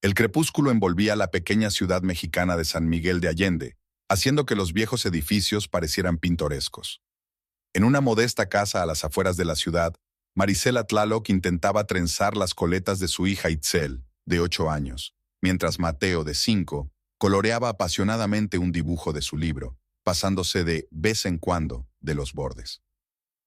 El crepúsculo envolvía la pequeña ciudad mexicana de San Miguel de Allende, haciendo que los viejos edificios parecieran pintorescos. En una modesta casa a las afueras de la ciudad, Marisela Tlaloc intentaba trenzar las coletas de su hija Itzel, de 8 años, mientras Mateo, de 5, coloreaba apasionadamente un dibujo de su libro, pasándose de vez en cuando de los bordes.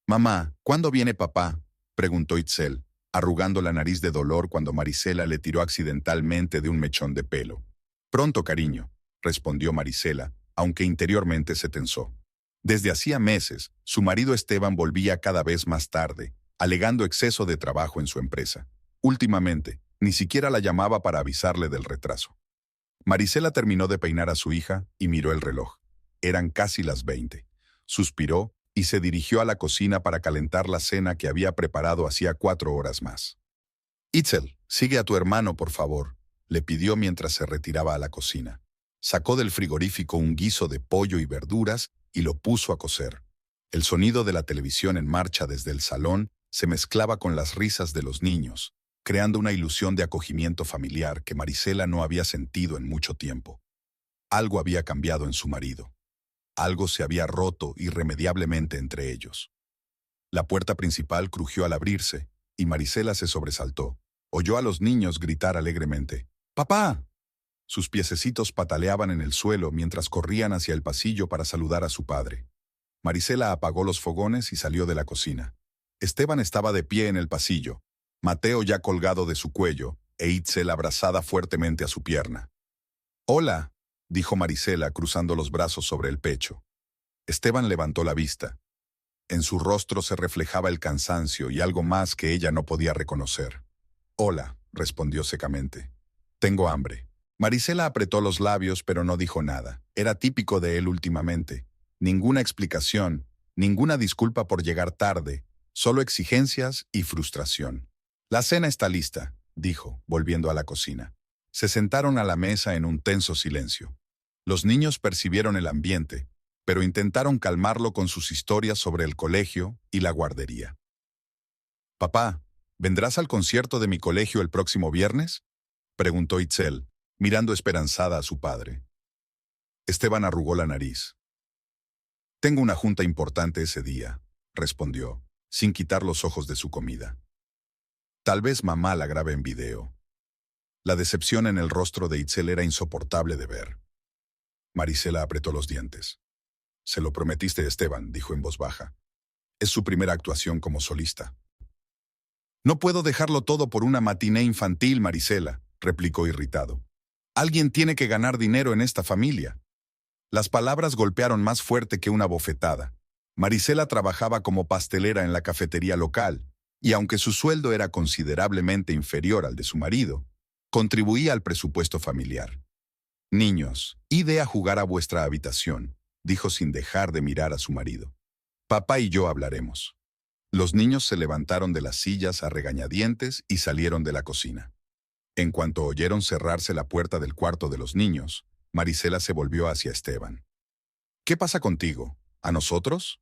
«Mamá, ¿cuándo viene papá?», preguntó Itzel, arrugando la nariz de dolor cuando Marisela le tiró accidentalmente de un mechón de pelo. «Pronto, cariño», respondió Marisela, aunque interiormente se tensó. Desde hacía meses, su marido Esteban volvía cada vez más tarde, alegando exceso de trabajo en su empresa. Últimamente, ni siquiera la llamaba para avisarle del retraso. Marisela terminó de peinar a su hija y miró el reloj. Eran casi las 20. Suspiró y se dirigió a la cocina para calentar la cena que había preparado hacía 4 horas más. «Itzel, sigue a tu hermano, por favor», le pidió mientras se retiraba a la cocina. Sacó del frigorífico un guiso de pollo y verduras y lo puso a cocer. El sonido de la televisión en marcha desde el salón se mezclaba con las risas de los niños, creando una ilusión de acogimiento familiar que Marisela no había sentido en mucho tiempo. Algo había cambiado en su marido. Algo se había roto irremediablemente entre ellos. La puerta principal crujió al abrirse, y Marisela se sobresaltó. Oyó a los niños gritar alegremente: «¡Papá!». Sus piececitos pataleaban en el suelo mientras corrían hacia el pasillo para saludar a su padre. Marisela apagó los fogones y salió de la cocina. Esteban estaba de pie en el pasillo, Mateo ya colgado de su cuello, e Itzel abrazada fuertemente a su pierna. «Hola», dijo Marisela cruzando los brazos sobre el pecho. Esteban levantó la vista. En su rostro se reflejaba el cansancio y algo más que ella no podía reconocer. «Hola», respondió secamente. «Tengo hambre». Marisela apretó los labios pero no dijo nada. Era típico de él últimamente. Ninguna explicación, ninguna disculpa por llegar tarde, solo exigencias y frustración. «La cena está lista», dijo, volviendo a la cocina. Se sentaron a la mesa en un tenso silencio. Los niños percibieron el ambiente, pero intentaron calmarlo con sus historias sobre el colegio y la guardería. «Papá, ¿vendrás al concierto de mi colegio el próximo viernes?», preguntó Itzel, mirando esperanzada a su padre. Esteban arrugó la nariz. «Tengo una junta importante ese día», respondió, sin quitar los ojos de su comida. «Tal vez mamá la grabe en video». La decepción en el rostro de Itzel era insoportable de ver. Marisela apretó los dientes. «Se lo prometiste, Esteban», dijo en voz baja. «Es su primera actuación como solista». «No puedo dejarlo todo por una matiné infantil, Marisela», replicó irritado. «Alguien tiene que ganar dinero en esta familia». Las palabras golpearon más fuerte que una bofetada. Marisela trabajaba como pastelera en la cafetería local, y aunque su sueldo era considerablemente inferior al de su marido, contribuía al presupuesto familiar. «Niños, id a jugar a vuestra habitación», dijo sin dejar de mirar a su marido. «Papá y yo hablaremos». Los niños se levantaron de las sillas a regañadientes y salieron de la cocina. En cuanto oyeron cerrarse la puerta del cuarto de los niños, Marisela se volvió hacia Esteban. «¿Qué pasa contigo? ¿A nosotros?»,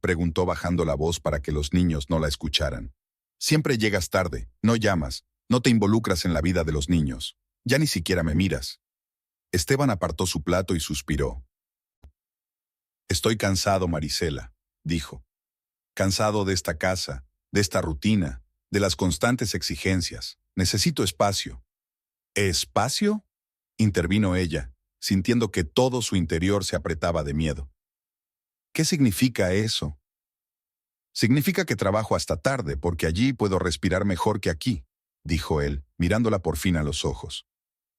preguntó bajando la voz para que los niños no la escucharan. «Siempre llegas tarde, no llamas, no te involucras en la vida de los niños. Ya ni siquiera me miras». Esteban apartó su plato y suspiró. «Estoy cansado, Marisela», dijo. «Cansado de esta casa, de esta rutina, de las constantes exigencias. Necesito espacio». «¿Espacio?», intervino ella, sintiendo que todo su interior se apretaba de miedo. «¿Qué significa eso?». «Significa que trabajo hasta tarde, porque allí puedo respirar mejor que aquí», dijo él, mirándola por fin a los ojos.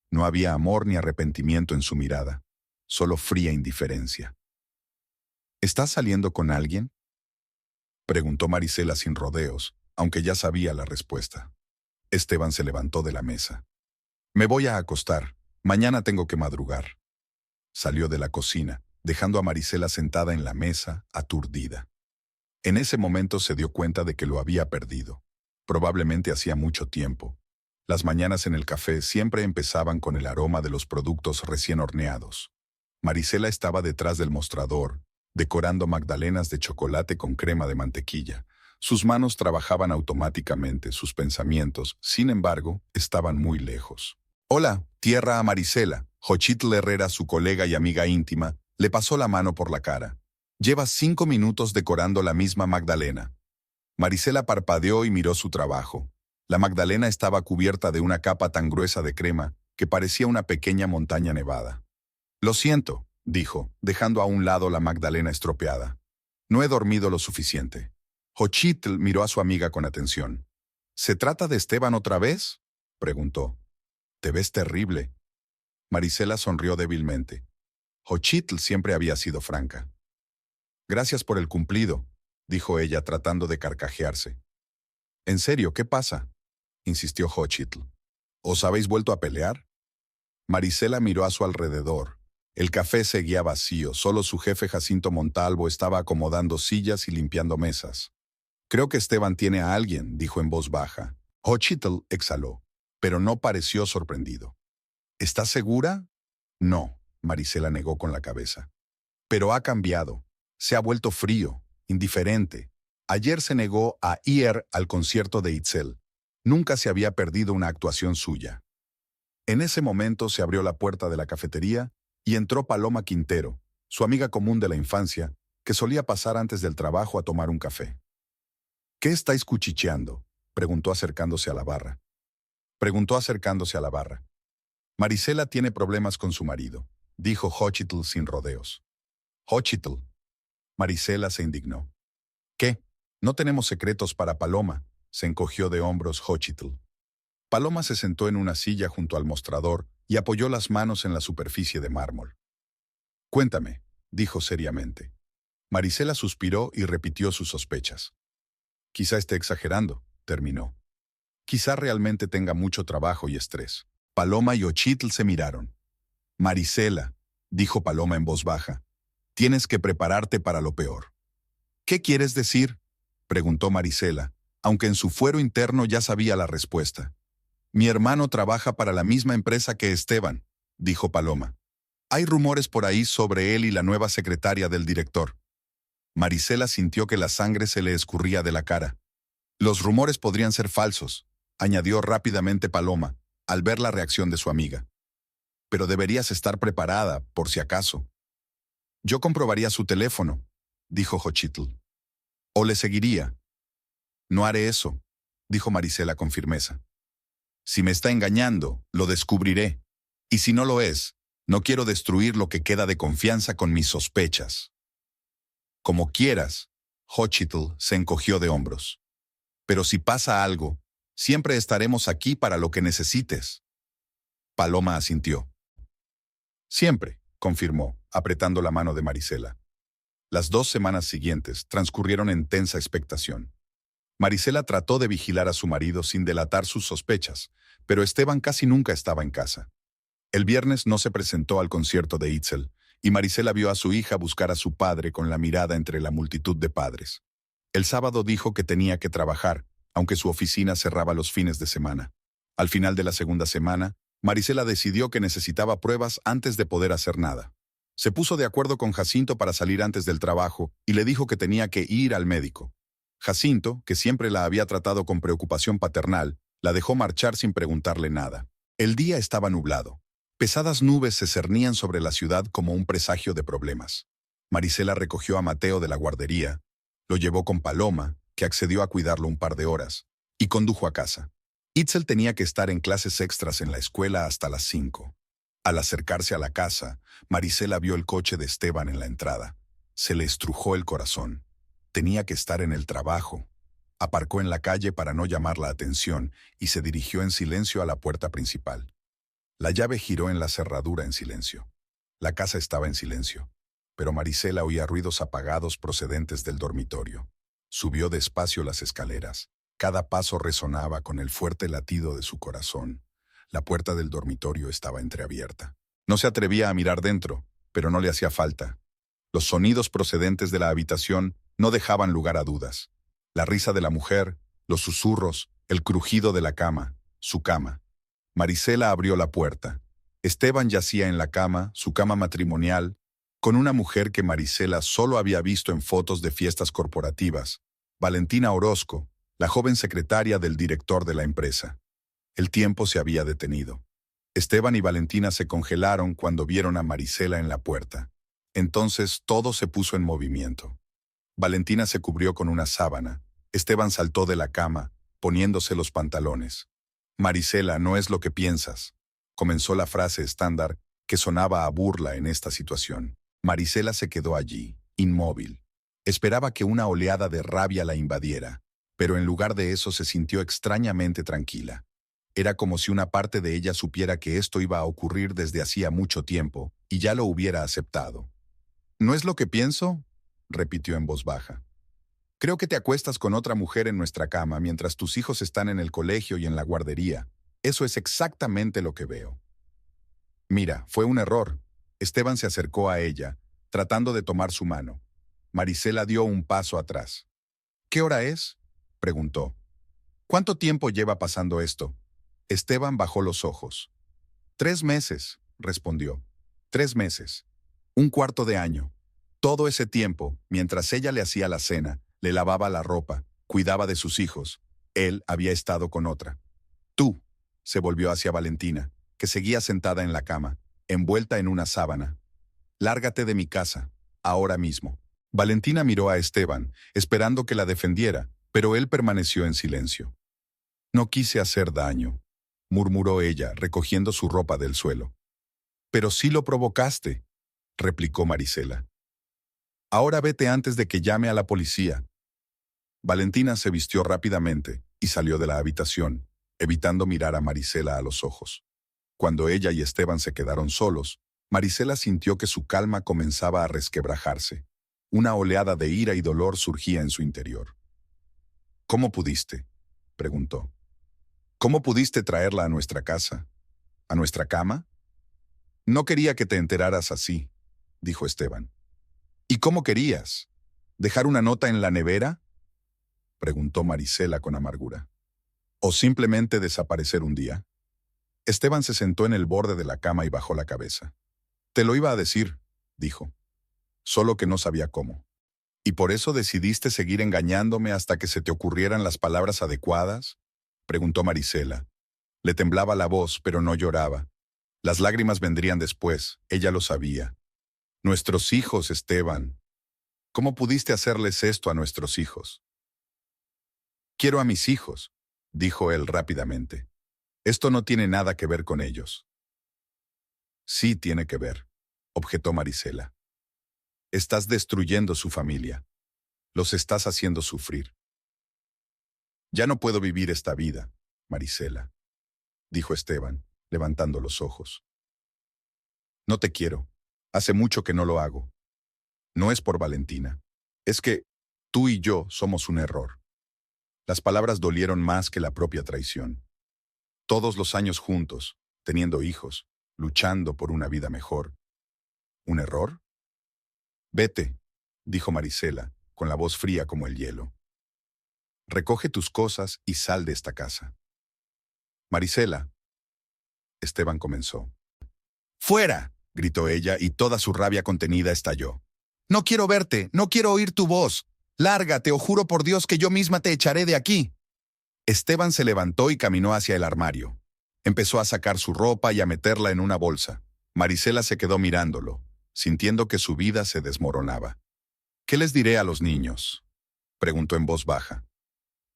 No había amor ni arrepentimiento en su mirada, solo fría indiferencia. «¿Estás saliendo con alguien?», preguntó Marisela sin rodeos, aunque ya sabía la respuesta. Esteban se levantó de la mesa. «Me voy a acostar. Mañana tengo que madrugar». Salió de la cocina, dejando a Marisela sentada en la mesa, aturdida. En ese momento se dio cuenta de que lo había perdido. Probablemente hacía mucho tiempo. Las mañanas en el café siempre empezaban con el aroma de los productos recién horneados. Marisela estaba detrás del mostrador, decorando magdalenas de chocolate con crema de mantequilla. Sus manos trabajaban automáticamente, sus pensamientos, sin embargo, estaban muy lejos. Hola, tierra a Marisela. Xochitl Herrera, su colega y amiga íntima, le pasó la mano por la cara. Llevas 5 minutos decorando la misma Magdalena. Marisela parpadeó y miró su trabajo. La Magdalena estaba cubierta de una capa tan gruesa de crema que parecía una pequeña montaña nevada. Lo siento, dijo, dejando a un lado la Magdalena estropeada. No he dormido lo suficiente. Xochitl miró a su amiga con atención. ¿Se trata de Esteban otra vez?, preguntó. Te ves terrible. Marisela sonrió débilmente. Xochitl siempre había sido franca. Gracias por el cumplido, dijo ella tratando de carcajearse. ¿En serio, qué pasa?, insistió Xochitl. ¿Os habéis vuelto a pelear? Marisela miró a su alrededor. El café seguía vacío, solo su jefe Jacinto Montalvo estaba acomodando sillas y limpiando mesas. Creo que Esteban tiene a alguien, dijo en voz baja. Xochitl exhaló, pero no pareció sorprendido. ¿Estás segura? No, Marisela negó con la cabeza. Pero ha cambiado. Se ha vuelto frío, indiferente. Ayer se negó a ir al concierto de Itzel. Nunca se había perdido una actuación suya. En ese momento se abrió la puerta de la cafetería y entró Paloma Quintero, su amiga común de la infancia, que solía pasar antes del trabajo a tomar un café. ¿Qué estáis cuchicheando?, preguntó acercándose a la barra. Marisela tiene problemas con su marido, dijo Xochitl sin rodeos. Xochitl. Marisela se indignó. ¿Qué? No tenemos secretos para Paloma, se encogió de hombros Xochitl. Paloma se sentó en una silla junto al mostrador y apoyó las manos en la superficie de mármol. Cuéntame, dijo seriamente. Marisela suspiró y repitió sus sospechas. Quizá esté exagerando, terminó. Quizá realmente tenga mucho trabajo y estrés. Paloma y Xochitl se miraron. Marisela, dijo Paloma en voz baja, tienes que prepararte para lo peor. ¿Qué quieres decir?, preguntó Marisela, aunque en su fuero interno ya sabía la respuesta. Mi hermano trabaja para la misma empresa que Esteban, dijo Paloma. Hay rumores por ahí sobre él y la nueva secretaria del director. Marisela sintió que la sangre se le escurría de la cara. Los rumores podrían ser falsos, añadió rápidamente Paloma, al ver la reacción de su amiga. Pero deberías estar preparada, por si acaso. Yo comprobaría su teléfono, dijo Xochitl. O le seguiría. No haré eso, dijo Marisela con firmeza. Si me está engañando, lo descubriré. Y si no lo es, no quiero destruir lo que queda de confianza con mis sospechas. Como quieras, Xochitl se encogió de hombros. Pero si pasa algo, siempre estaremos aquí para lo que necesites. Paloma asintió. Siempre, confirmó, apretando la mano de Marisela. Las 2 semanas siguientes transcurrieron en tensa expectación. Marisela trató de vigilar a su marido sin delatar sus sospechas, pero Esteban casi nunca estaba en casa. El viernes no se presentó al concierto de Itzel, y Marisela vio a su hija buscar a su padre con la mirada entre la multitud de padres. El sábado dijo que tenía que trabajar, aunque su oficina cerraba los fines de semana. Al final de la segunda semana, Marisela decidió que necesitaba pruebas antes de poder hacer nada. Se puso de acuerdo con Jacinto para salir antes del trabajo y le dijo que tenía que ir al médico. Jacinto, que siempre la había tratado con preocupación paternal, la dejó marchar sin preguntarle nada. El día estaba nublado. Pesadas nubes se cernían sobre la ciudad como un presagio de problemas. Marisela recogió a Mateo de la guardería, lo llevó con Paloma, que accedió a cuidarlo un par de horas, y condujo a casa. Itzel tenía que estar en clases extras en la escuela hasta las 5. Al acercarse a la casa, Marisela vio el coche de Esteban en la entrada. Se le estrujó el corazón. Tenía que estar en el trabajo. Aparcó en la calle para no llamar la atención y se dirigió en silencio a la puerta principal. La llave giró en la cerradura en silencio. La casa estaba en silencio, pero Marisela oía ruidos apagados procedentes del dormitorio. Subió despacio las escaleras. Cada paso resonaba con el fuerte latido de su corazón. La puerta del dormitorio estaba entreabierta. No se atrevía a mirar dentro, pero no le hacía falta. Los sonidos procedentes de la habitación no dejaban lugar a dudas. La risa de la mujer, los susurros, el crujido de la cama, su cama. Marisela abrió la puerta. Esteban yacía en la cama, su cama matrimonial, con una mujer que Marisela solo había visto en fotos de fiestas corporativas, Valentina Orozco, la joven secretaria del director de la empresa. El tiempo se había detenido. Esteban y Valentina se congelaron cuando vieron a Marisela en la puerta. Entonces todo se puso en movimiento. Valentina se cubrió con una sábana. Esteban saltó de la cama, poniéndose los pantalones. Marisela, no es lo que piensas, comenzó la frase estándar que sonaba a burla en esta situación. Marisela se quedó allí, inmóvil. Esperaba que una oleada de rabia la invadiera, pero en lugar de eso se sintió extrañamente tranquila. Era como si una parte de ella supiera que esto iba a ocurrir desde hacía mucho tiempo y ya lo hubiera aceptado. ¿No es lo que pienso?, repitió en voz baja. Creo que te acuestas con otra mujer en nuestra cama mientras tus hijos están en el colegio y en la guardería. Eso es exactamente lo que veo. Mira, fue un error. Esteban se acercó a ella, tratando de tomar su mano. Marisela dio un paso atrás. ¿Qué hora es?, preguntó. ¿Cuánto tiempo lleva pasando esto? Esteban bajó los ojos. 3 meses, respondió. 3 meses. 1/4 de año. Todo ese tiempo, mientras ella le hacía la cena, le lavaba la ropa, cuidaba de sus hijos, él había estado con otra. Tú, se volvió hacia Valentina, que seguía sentada en la cama, envuelta en una sábana. Lárgate de mi casa, ahora mismo. Valentina miró a Esteban, esperando que la defendiera, pero él permaneció en silencio. No quise hacer daño, murmuró ella, recogiendo su ropa del suelo. Pero sí lo provocaste, replicó Marisela. Ahora vete antes de que llame a la policía. Valentina se vistió rápidamente y salió de la habitación, evitando mirar a Marisela a los ojos. Cuando ella y Esteban se quedaron solos, Marisela sintió que su calma comenzaba a resquebrajarse. Una oleada de ira y dolor surgía en su interior. ¿Cómo pudiste?, preguntó. ¿Cómo pudiste traerla a nuestra casa? ¿A nuestra cama? No quería que te enteraras así, dijo Esteban. ¿Y cómo querías? ¿Dejar una nota en la nevera?, preguntó Marisela con amargura. ¿O simplemente desaparecer un día? Esteban se sentó en el borde de la cama y bajó la cabeza. Te lo iba a decir, dijo. Solo que no sabía cómo. ¿Y por eso decidiste seguir engañándome hasta que se te ocurrieran las palabras adecuadas?, preguntó Marisela. Le temblaba la voz, pero no lloraba. Las lágrimas vendrían después, ella lo sabía. Nuestros hijos, Esteban. ¿Cómo pudiste hacerles esto a nuestros hijos? Quiero a mis hijos, dijo él rápidamente. Esto no tiene nada que ver con ellos. Sí tiene que ver, objetó Marisela. Estás destruyendo su familia. Los estás haciendo sufrir. Ya no puedo vivir esta vida, Marisela, dijo Esteban, levantando los ojos. No te quiero. Hace mucho que no lo hago. No es por Valentina. Es que tú y yo somos un error. Las palabras dolieron más que la propia traición. Todos los años juntos, teniendo hijos, luchando por una vida mejor. ¿Un error? Vete, dijo Marisela, con la voz fría como el hielo. Recoge tus cosas y sal de esta casa. Marisela. Esteban comenzó. ¡Fuera!, gritó ella y toda su rabia contenida estalló. No quiero verte, no quiero oír tu voz. Lárgate, o juro por Dios que yo misma te echaré de aquí. Esteban se levantó y caminó hacia el armario. Empezó a sacar su ropa y a meterla en una bolsa. Marisela se quedó mirándolo, sintiendo que su vida se desmoronaba. ¿Qué les diré a los niños?, preguntó en voz baja.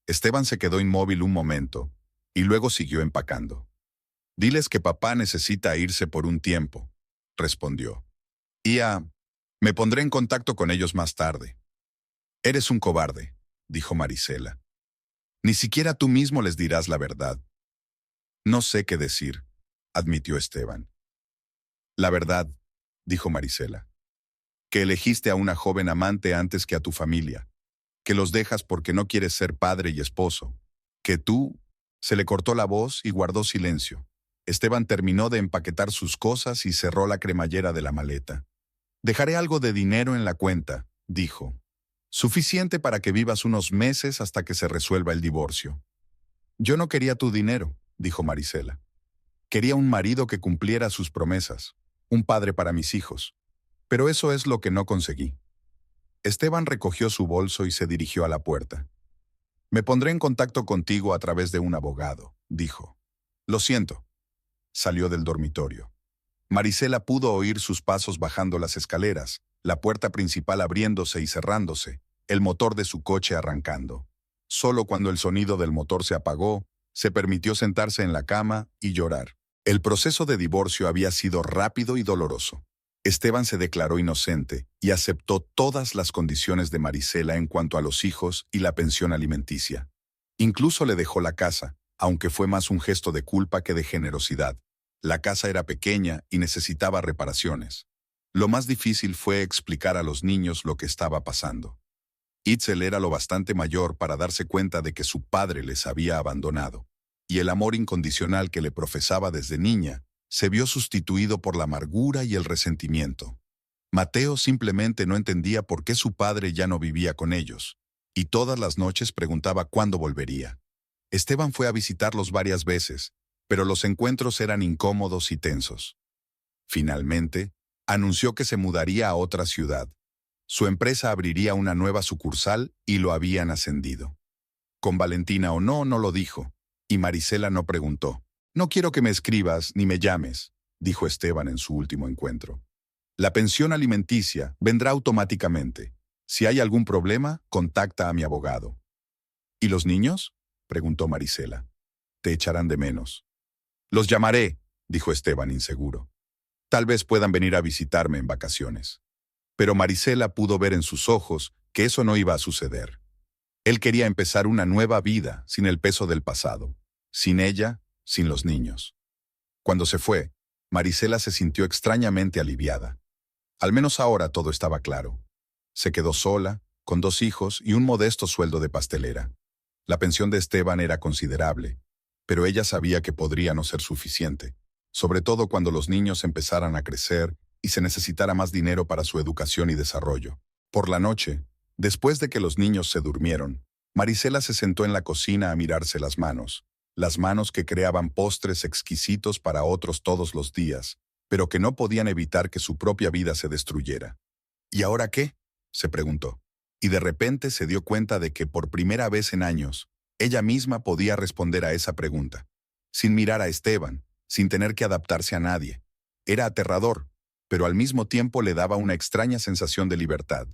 Esteban se quedó inmóvil un momento y luego siguió empacando. Diles que papá necesita irse por un tiempo, respondió. Me pondré en contacto con ellos más tarde. Eres un cobarde, dijo Marisela. Ni siquiera tú mismo les dirás la verdad. No sé qué decir, admitió Esteban. La verdad, dijo Marisela, que elegiste a una joven amante antes que a tu familia, que los dejas porque no quieres ser padre y esposo, que tú... Se le cortó la voz y guardó silencio. Esteban terminó de empaquetar sus cosas y cerró la cremallera de la maleta. Dejaré algo de dinero en la cuenta, dijo. Suficiente para que vivas unos meses hasta que se resuelva el divorcio. Yo no quería tu dinero, dijo Marisela. Quería un marido que cumpliera sus promesas, un padre para mis hijos. Pero eso es lo que no conseguí. Esteban recogió su bolso y se dirigió a la puerta. Me pondré en contacto contigo a través de un abogado, dijo. Lo siento. salió del dormitorio. Marisela pudo oír sus pasos bajando las escaleras, la puerta principal abriéndose y cerrándose, el motor de su coche arrancando. Solo cuando el sonido del motor se apagó, se permitió sentarse en la cama y llorar. El proceso de divorcio había sido rápido y doloroso. Esteban se declaró inocente y aceptó todas las condiciones de Marisela en cuanto a los hijos y la pensión alimenticia. Incluso le dejó la casa, aunque fue más un gesto de culpa que de generosidad. La casa era pequeña y necesitaba reparaciones. Lo más difícil fue explicar a los niños lo que estaba pasando. Itzel era lo bastante mayor para darse cuenta de que su padre les había abandonado, y el amor incondicional que le profesaba desde niña se vio sustituido por la amargura y el resentimiento. Mateo simplemente no entendía por qué su padre ya no vivía con ellos, y todas las noches preguntaba cuándo volvería. Esteban fue a visitarlos varias veces, pero los encuentros eran incómodos y tensos. Finalmente, anunció que se mudaría a otra ciudad. Su empresa abriría una nueva sucursal y lo habían ascendido. Con Valentina o no, no lo dijo, y Marisela no preguntó. «No quiero que me escribas ni me llames», dijo Esteban en su último encuentro. «La pensión alimenticia vendrá automáticamente. Si hay algún problema, contacta a mi abogado». «¿Y los niños?», preguntó Marisela. «Te echarán de menos». «Los llamaré», dijo Esteban inseguro. «Tal vez puedan venir a visitarme en vacaciones». Pero Marisela pudo ver en sus ojos que eso no iba a suceder. Él quería empezar una nueva vida sin el peso del pasado, sin ella, sin los niños. Cuando se fue, Marisela se sintió extrañamente aliviada. Al menos ahora todo estaba claro. Se quedó sola, con 2 hijos y un modesto sueldo de pastelera. La pensión de Esteban era considerable, pero ella sabía que podría no ser suficiente, sobre todo cuando los niños empezaran a crecer y se necesitara más dinero para su educación y desarrollo. Por la noche, después de que los niños se durmieron, Marisela se sentó en la cocina a mirarse las manos que creaban postres exquisitos para otros todos los días, pero que no podían evitar que su propia vida se destruyera. ¿Y ahora qué?, se preguntó. Y de repente se dio cuenta de que por primera vez en años, ella misma podía responder a esa pregunta, sin mirar a Esteban, sin tener que adaptarse a nadie. Era aterrador, pero al mismo tiempo le daba una extraña sensación de libertad.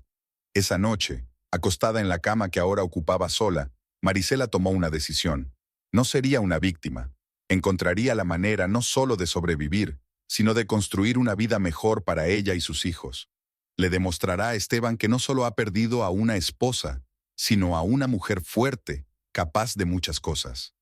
Esa noche, acostada en la cama que ahora ocupaba sola, Marisela tomó una decisión. No sería una víctima. Encontraría la manera no solo de sobrevivir, sino de construir una vida mejor para ella y sus hijos. Le demostrará a Esteban que no solo ha perdido a una esposa, sino a una mujer fuerte, capaz de muchas cosas.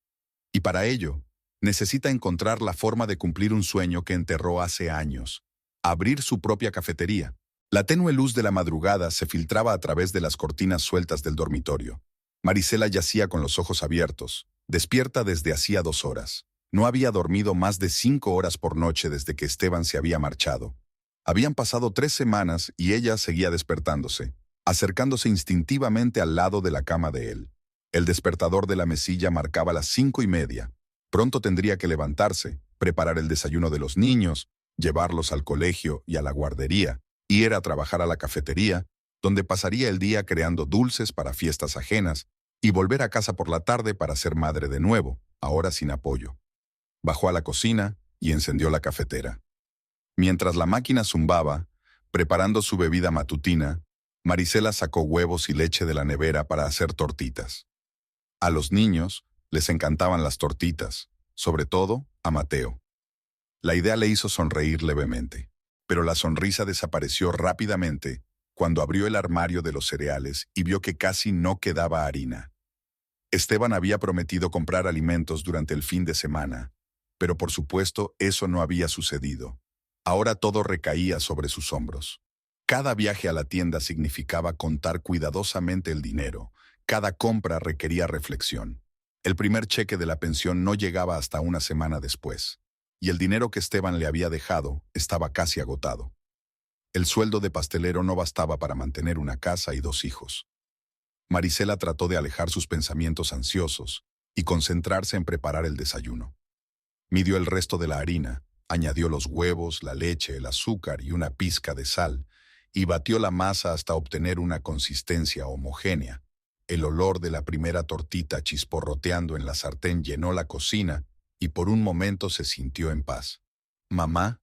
Y para ello, necesita encontrar la forma de cumplir un sueño que enterró hace años: abrir su propia cafetería. La tenue luz de la madrugada se filtraba a través de las cortinas sueltas del dormitorio. Marisela yacía con los ojos abiertos, despierta desde hacía 2 horas. No había dormido más de 5 horas por noche desde que Esteban se había marchado. Habían pasado 3 semanas y ella seguía despertándose, acercándose instintivamente al lado de la cama de él. El despertador de la mesilla marcaba las 5:30. Pronto tendría que levantarse, preparar el desayuno de los niños, llevarlos al colegio y a la guardería, ir a trabajar a la cafetería, donde pasaría el día creando dulces para fiestas ajenas, y volver a casa por la tarde para ser madre de nuevo, ahora sin apoyo. Bajó a la cocina y encendió la cafetera. Mientras la máquina zumbaba, preparando su bebida matutina, Marisela sacó huevos y leche de la nevera para hacer tortitas. A los niños les encantaban las tortitas, sobre todo a Mateo. La idea le hizo sonreír levemente, pero la sonrisa desapareció rápidamente cuando abrió el armario de los cereales y vio que casi no quedaba harina. Esteban había prometido comprar alimentos durante el fin de semana, pero por supuesto eso no había sucedido. Ahora todo recaía sobre sus hombros. Cada viaje a la tienda significaba contar cuidadosamente el dinero. Cada compra requería reflexión. El primer cheque de la pensión no llegaba hasta una semana después, y el dinero que Esteban le había dejado estaba casi agotado. El sueldo de pastelero no bastaba para mantener una casa y 2 hijos. Marisela trató de alejar sus pensamientos ansiosos y concentrarse en preparar el desayuno. Midió el resto de la harina, añadió los huevos, la leche, el azúcar y una pizca de sal, y batió la masa hasta obtener una consistencia homogénea. El olor de la primera tortita chisporroteando en la sartén llenó la cocina y por un momento se sintió en paz. «Mamá».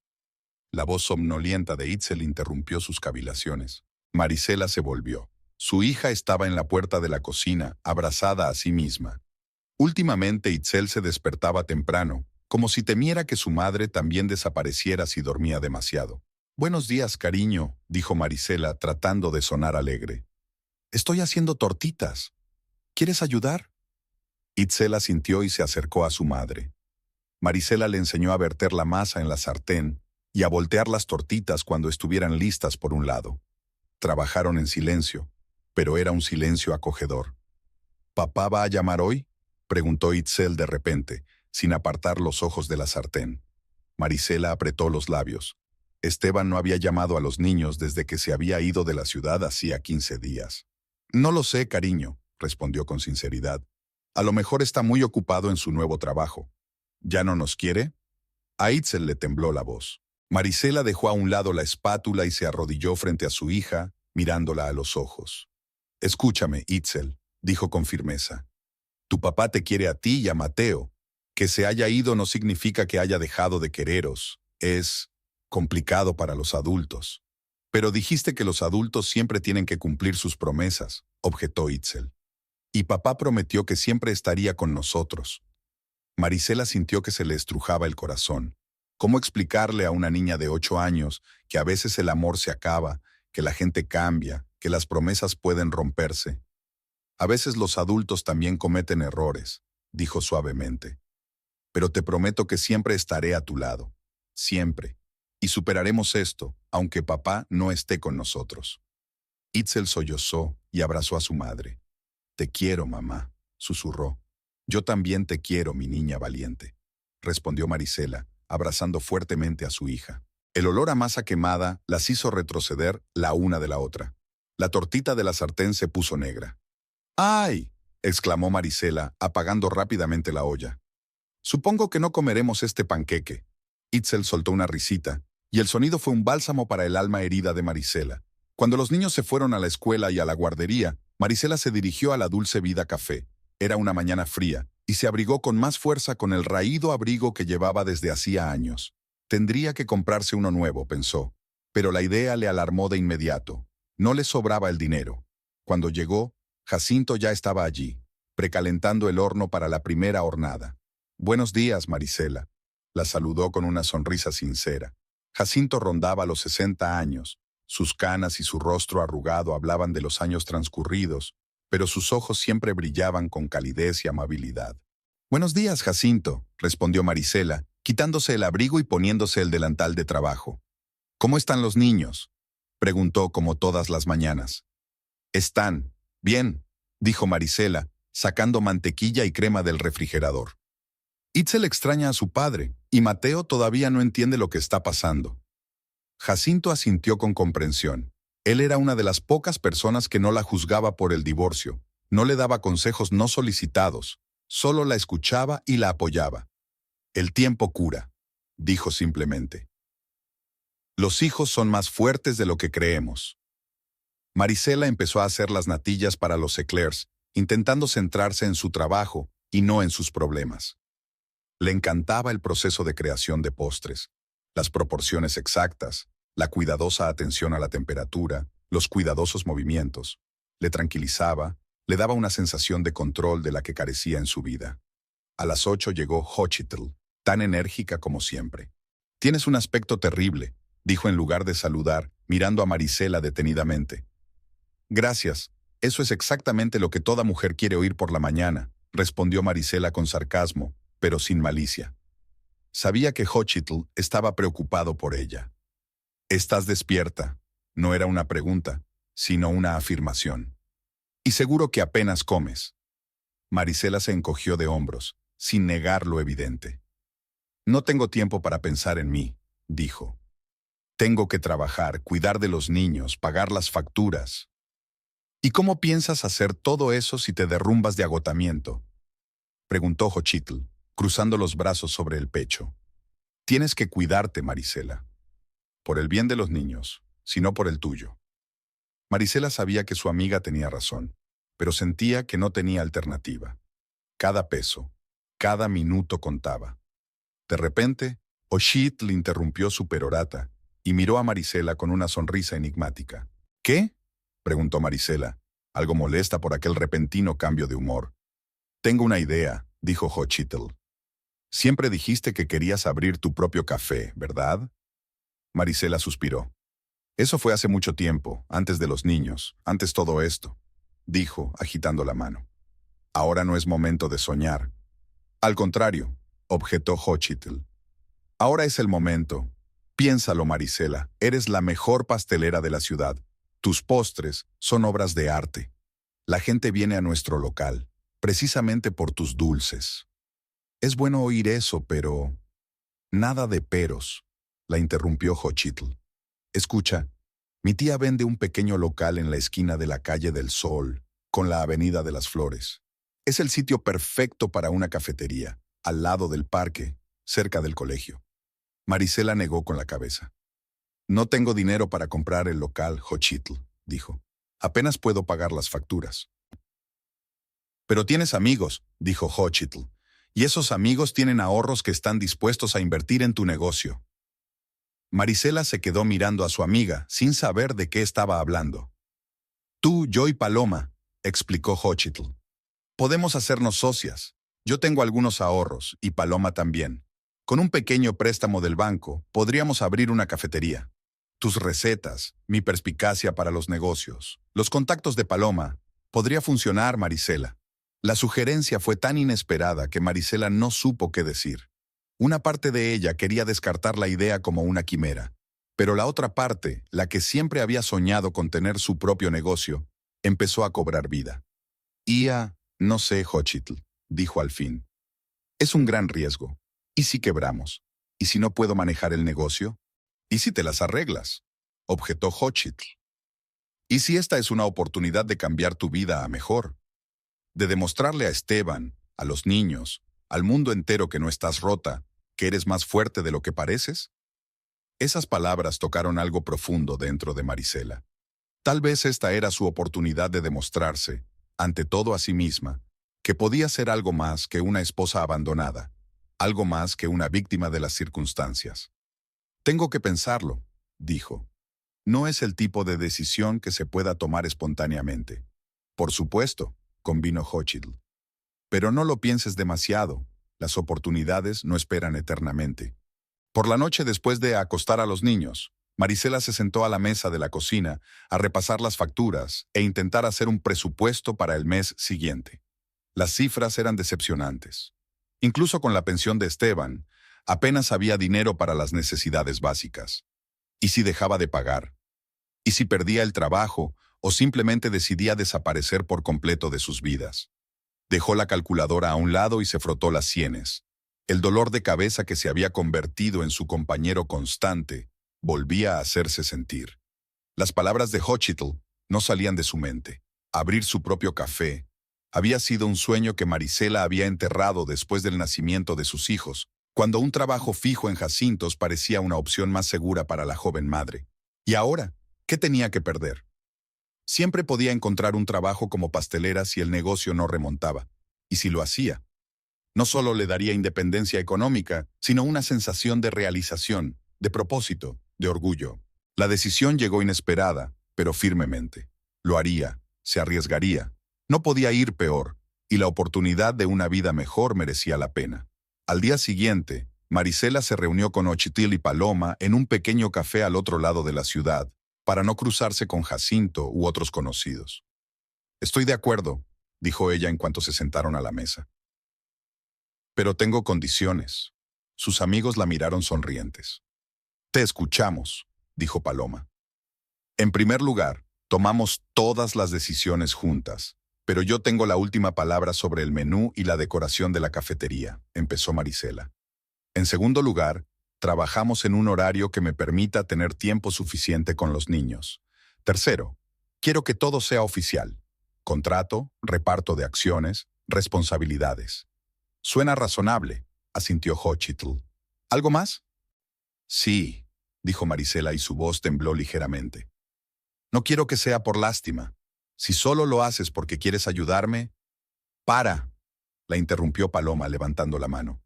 La voz somnolienta de Itzel interrumpió sus cavilaciones. Marisela se volvió. Su hija estaba en la puerta de la cocina, abrazada a sí misma. Últimamente Itzel se despertaba temprano, como si temiera que su madre también desapareciera si dormía demasiado. «Buenos días, cariño», dijo Marisela, tratando de sonar alegre. «Estoy haciendo tortitas. ¿Quieres ayudar?» Itzel asintió y se acercó a su madre. Marisela le enseñó a verter la masa en la sartén y a voltear las tortitas cuando estuvieran listas por un lado. Trabajaron en silencio, pero era un silencio acogedor. «¿Papá va a llamar hoy?», preguntó Itzel de repente, sin apartar los ojos de la sartén. Marisela apretó los labios. Esteban no había llamado a los niños desde que se había ido de la ciudad hacía 15 días. «No lo sé, cariño», respondió con sinceridad. «A lo mejor está muy ocupado en su nuevo trabajo. ¿Ya no nos quiere?». A Itzel le tembló la voz. Marisela dejó a un lado la espátula y se arrodilló frente a su hija, mirándola a los ojos. «Escúchame, Itzel», dijo con firmeza. «Tu papá te quiere a ti y a Mateo. Que se haya ido no significa que haya dejado de quereros. Es complicado para los adultos». «Pero dijiste que los adultos siempre tienen que cumplir sus promesas», objetó Itzel. «Y papá prometió que siempre estaría con nosotros». Marisela sintió que se le estrujaba el corazón. ¿Cómo explicarle a una niña de 8 años que a veces el amor se acaba, que la gente cambia, que las promesas pueden romperse? «A veces los adultos también cometen errores», dijo suavemente. «Pero te prometo que siempre estaré a tu lado. Siempre. Y superaremos esto, aunque papá no esté con nosotros». Itzel sollozó y abrazó a su madre. «Te quiero, mamá», susurró. «Yo también te quiero, mi niña valiente», respondió Marisela, abrazando fuertemente a su hija. El olor a masa quemada las hizo retroceder la una de la otra. La tortita de la sartén se puso negra. «¡Ay!», exclamó Marisela, apagando rápidamente la olla. «Supongo que no comeremos este panqueque». Itzel soltó una risita, y el sonido fue un bálsamo para el alma herida de Marisela. Cuando los niños se fueron a la escuela y a la guardería, Marisela se dirigió a la Dulce Vida Café. Era una mañana fría, y se abrigó con más fuerza con el raído abrigo que llevaba desde hacía años. Tendría que comprarse uno nuevo, pensó. Pero la idea le alarmó de inmediato. No le sobraba el dinero. Cuando llegó, Jacinto ya estaba allí, precalentando el horno para la primera hornada. «Buenos días, Marisela», la saludó con una sonrisa sincera. Jacinto rondaba los 60 años. Sus canas y su rostro arrugado hablaban de los años transcurridos, pero sus ojos siempre brillaban con calidez y amabilidad. «Buenos días, Jacinto», respondió Marisela, quitándose el abrigo y poniéndose el delantal de trabajo. «¿Cómo están los niños?», preguntó como todas las mañanas. «Están bien», dijo Marisela, sacando mantequilla y crema del refrigerador. Itzel extraña a su padre, y Mateo todavía no entiende lo que está pasando. Jacinto asintió con comprensión. Él era una de las pocas personas que no la juzgaba por el divorcio, no le daba consejos no solicitados, solo la escuchaba y la apoyaba. «El tiempo cura», dijo simplemente. «Los hijos son más fuertes de lo que creemos». Marisela empezó a hacer las natillas para los eclairs, intentando centrarse en su trabajo y no en sus problemas. Le encantaba el proceso de creación de postres, las proporciones exactas, la cuidadosa atención a la temperatura, los cuidadosos movimientos. Le tranquilizaba, le daba una sensación de control de la que carecía en su vida. A las 8 llegó Xochitl, tan enérgica como siempre. «Tienes un aspecto terrible», dijo en lugar de saludar, mirando a Marisela detenidamente. «Gracias, eso es exactamente lo que toda mujer quiere oír por la mañana», respondió Marisela con sarcasmo, pero sin malicia. Sabía que Xochitl estaba preocupado por ella. «¿Estás despierta?», no era una pregunta, sino una afirmación. «Y seguro que apenas comes». Marisela se encogió de hombros, sin negar lo evidente. «No tengo tiempo para pensar en mí», dijo. «Tengo que trabajar, cuidar de los niños, pagar las facturas». «¿Y cómo piensas hacer todo eso si te derrumbas de agotamiento?», preguntó Xochitl, cruzando los brazos sobre el pecho. «Tienes que cuidarte, Marisela. Por el bien de los niños, sino por el tuyo». Marisela sabía que su amiga tenía razón, pero sentía que no tenía alternativa. Cada peso, cada minuto contaba. De repente, Xochitl interrumpió su perorata y miró a Marisela con una sonrisa enigmática. ¿Qué? Preguntó Marisela, algo molesta por aquel repentino cambio de humor. Tengo una idea, dijo Xochitl. Siempre dijiste que querías abrir tu propio café, ¿verdad? Marisela suspiró. Eso fue hace mucho tiempo, antes de los niños, antes todo esto, dijo, agitando la mano. Ahora no es momento de soñar. Al contrario, objetó Xochitl. Ahora es el momento. Piénsalo, Marisela, eres la mejor pastelera de la ciudad. Tus postres son obras de arte. La gente viene a nuestro local, precisamente por tus dulces. Es bueno oír eso, pero... Nada de peros, la interrumpió Xochitl. Escucha, mi tía vende un pequeño local en la esquina de la calle del Sol, con la Avenida de las Flores. Es el sitio perfecto para una cafetería, al lado del parque, cerca del colegio. Marisela negó con la cabeza. No tengo dinero para comprar el local, Xochitl, dijo. Apenas puedo pagar las facturas. Pero tienes amigos, dijo Xochitl, y esos amigos tienen ahorros que están dispuestos a invertir en tu negocio. Marisela se quedó mirando a su amiga, sin saber de qué estaba hablando. Tú, yo y Paloma, explicó Xochitl. Podemos hacernos socias. Yo tengo algunos ahorros, y Paloma también. Con un pequeño préstamo del banco, podríamos abrir una cafetería. Tus recetas, mi perspicacia para los negocios, los contactos de Paloma, podría funcionar, Marisela. La sugerencia fue tan inesperada que Marisela no supo qué decir. Una parte de ella quería descartar la idea como una quimera, pero la otra parte, la que siempre había soñado con tener su propio negocio, empezó a cobrar vida. No sé, Xochitl, dijo al fin. Es un gran riesgo. ¿Y si quebramos? ¿Y si no puedo manejar el negocio? ¿Y si te las arreglas? Objetó Xochitl. ¿Y si esta es una oportunidad de cambiar tu vida a mejor? De demostrarle a Esteban, a los niños, al mundo entero que no estás rota, que eres más fuerte de lo que pareces? Esas palabras tocaron algo profundo dentro de Marisela. Tal vez esta era su oportunidad de demostrarse, ante todo a sí misma, que podía ser algo más que una esposa abandonada, algo más que una víctima de las circunstancias. Tengo que pensarlo, dijo. No es el tipo de decisión que se pueda tomar espontáneamente. Por supuesto, convino Xochitl. Pero no lo pienses demasiado. Las oportunidades no esperan eternamente. Por la noche, después de acostar a los niños, Marisela se sentó a la mesa de la cocina a repasar las facturas e intentar hacer un presupuesto para el mes siguiente. Las cifras eran decepcionantes. Incluso con la pensión de Esteban, apenas había dinero para las necesidades básicas. ¿Y si dejaba de pagar? ¿Y si perdía el trabajo o simplemente decidía desaparecer por completo de sus vidas? Dejó la calculadora a un lado y se frotó las sienes. El dolor de cabeza que se había convertido en su compañero constante volvía a hacerse sentir. Las palabras de Xochitl no salían de su mente. Abrir su propio café había sido un sueño que Marisela había enterrado después del nacimiento de sus hijos, cuando un trabajo fijo en Jacintos parecía una opción más segura para la joven madre. ¿Y ahora? ¿Qué tenía que perder? Siempre podía encontrar un trabajo como pastelera si el negocio no remontaba. Y si lo hacía, no solo le daría independencia económica, sino una sensación de realización, de propósito, de orgullo. La decisión llegó inesperada, pero firmemente. Lo haría, se arriesgaría. No podía ir peor, y la oportunidad de una vida mejor merecía la pena. Al día siguiente, Marisela se reunió con Xochitl y Paloma en un pequeño café al otro lado de la ciudad, para no cruzarse con Jacinto u otros conocidos. Estoy de acuerdo, dijo ella en cuanto se sentaron a la mesa. Pero tengo condiciones. Sus amigos la miraron sonrientes. Te escuchamos, dijo Paloma. En primer lugar, tomamos todas las decisiones juntas, pero yo tengo la última palabra sobre el menú y la decoración de la cafetería, empezó Marisela. En segundo lugar, trabajamos en un horario que me permita tener tiempo suficiente con los niños. Tercero, quiero que todo sea oficial. Contrato, reparto de acciones, responsabilidades. Suena razonable, asintió Xochitl. ¿Algo más? Sí, dijo Marisela y su voz tembló ligeramente. No quiero que sea por lástima. Si solo lo haces porque quieres ayudarme... ¡Para!, la interrumpió Paloma levantando la mano.